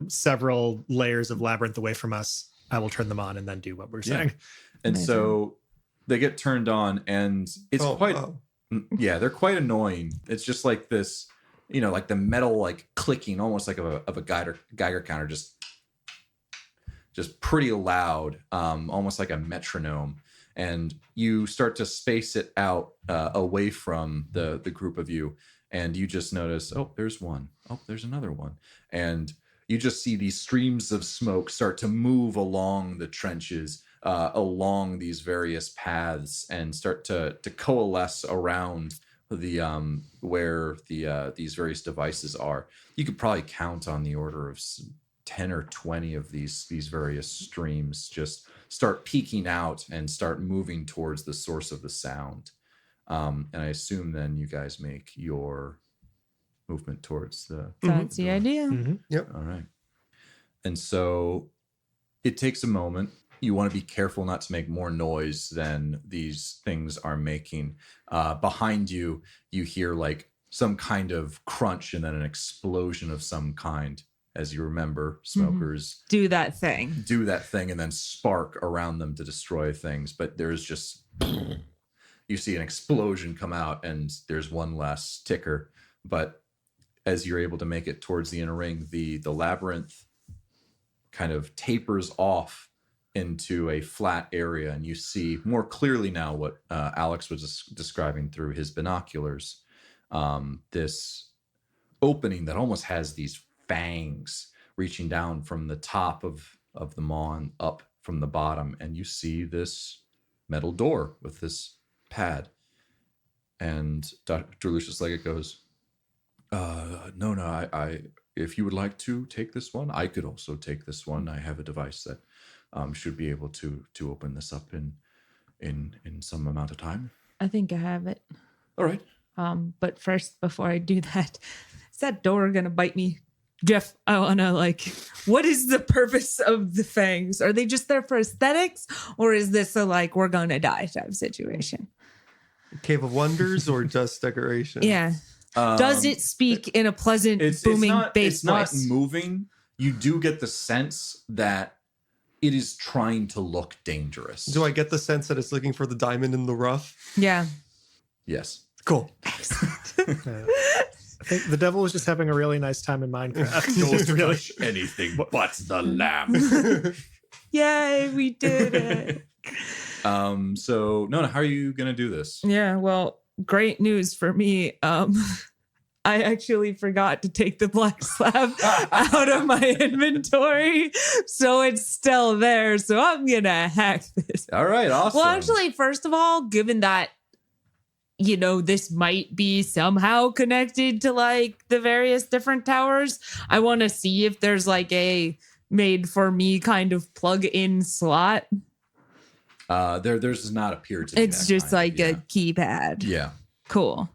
several layers of labyrinth away from us, I will turn them on and then do what we're saying. And Amazing. so they get turned on, and it's they're quite annoying. It's just like this, like the metal like clicking, almost like of a Geiger counter, just pretty loud, almost like a metronome. And you start to space it out away from the group of you, and you just notice, oh, there's one. Oh, there's another one. And you just see these streams of smoke start to move along the trenches, along these various paths, and start to coalesce around the where these various devices are. You could probably count on the order of 10 or 20 of these various streams just start peeking out and start moving towards the source of the sound. And I assume then you guys make your movement towards the... That's the idea. Mm-hmm. Yep. All right. And so it takes a moment. You want to be careful not to make more noise than these things are making. Behind you, you hear like some kind of crunch and then an explosion of some kind. As you remember, smokers Do that thing. do that thing and then spark around them to destroy things. But there's just, you see an explosion come out and there's one less ticker. But as you're able to make it towards the inner ring, the labyrinth kind of tapers off into a flat area, and you see more clearly now what Alex was describing through his binoculars. This opening that almost has these fangs reaching down from the top of the maw and up from the bottom, and you see this metal door with this pad. And Dr. Lucius Leggett goes, Nona, I if you would like to take this one, I could also take this one. I have a device that should be able to open this up in some amount of time. I think I have it. All right. But first, before I do that, is that door gonna bite me? Jeff, I wanna what is the purpose of the fangs? Are they just there for aesthetics, or is this a we're gonna die type situation? Cave of Wonders or just decoration? Yeah. Does it speak in a pleasant, booming bass It's not voice? moving. You do get the sense that it is trying to look dangerous. Do I get the sense that it's looking for the diamond in the rough? Yeah. Yes. Cool. I think the devil was just having a really nice time in Minecraft. Really anything but the lamp. Yay, we did it. So Nona, how are you gonna do this? Yeah, well, great news for me. I actually forgot to take the black slab out of my inventory, so it's still there. So I'm gonna hack this. All right, awesome. Well, actually, first of all, given that this might be somehow connected to the various different towers, I want to see if there's a made for me kind of plug-in slot. There does not appear to be. It's just a keypad. Yeah. Cool.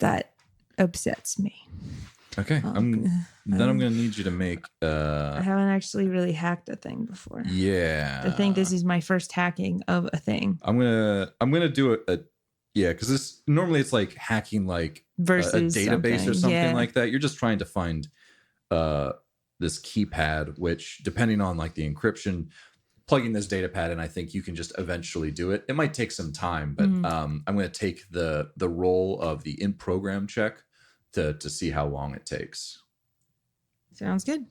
That upsets me. Okay. I'm gonna need you to make I haven't actually really hacked a thing before. yeah. I think this is my first hacking of a thing. I'm gonna do because this normally it's hacking Versus a database or something yeah. like that. You're just trying to find this keypad, which depending on the encryption, plugging this data pad in, I think you can just eventually do it. It might take some time, but I'm going to take the role of the in program check to see how long it takes. Sounds good.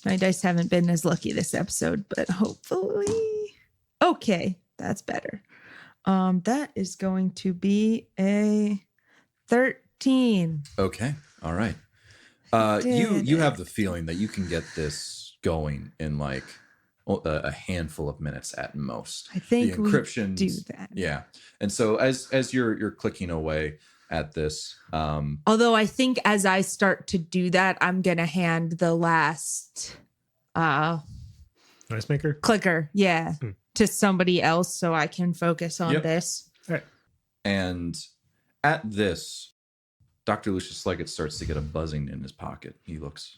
My dice haven't been as lucky this episode, but hopefully. Okay, that's better. That is going to be a 13. Okay. All right. You have the feeling that you can get this going in a handful of minutes at most. I think the encryption we do that. Yeah. And so as you're clicking away at this, Although I think as I start to do that, I'm going to hand the last Noise maker. clicker, to somebody else so I can focus on Yep. this. All right. and at this, Dr. Lucius Leggett starts to get a buzzing in his pocket. He looks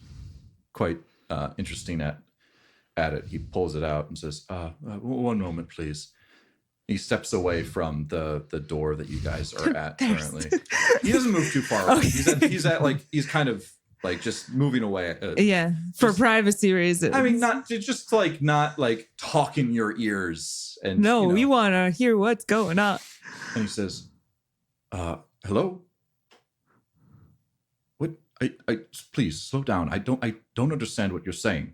quite interesting at it. He pulls it out and says, one moment, please. He steps away from the door that you guys are at currently. He doesn't move too far away. Okay. He's kind of like just moving away. Yeah, for just- privacy reasons. I mean, not talk in your ears. And no, you know. we want to hear what's going on. And he says, hello? What? I please slow down. I don't understand what you're saying.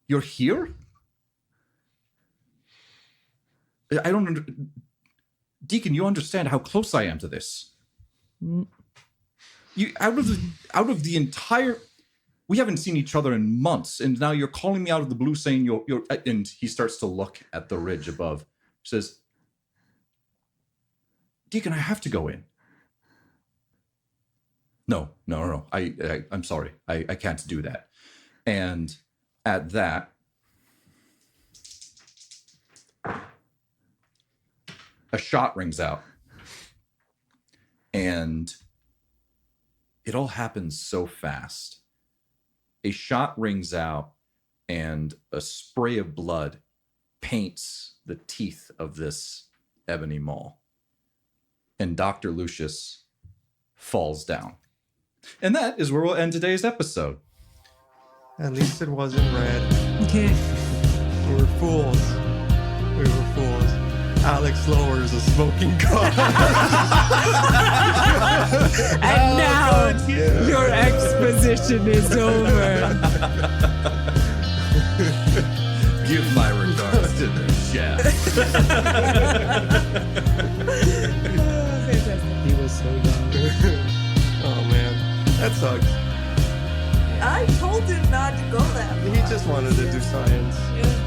You're here? I don't Deacon, you understand how close I am to this. You out of the entire, we haven't seen each other in months, and now you're calling me out of the blue saying you're and he starts to look at the ridge above. He says, Deacon, I have to go in. No. I'm sorry. I can't do that. And at that, a shot rings out. And it all happens so fast. A shot rings out and a spray of blood paints the teeth of this ebony maul. And Dr. Lucius falls down. And that is where we'll end today's episode. At least it wasn't red. Okay. We were fools. Alex lowers a smoking car. And now your exposition is over. Give my regards to the chef. He was so young. Oh man, that sucks. I told him not to go that far. He just wanted to do science. Yeah.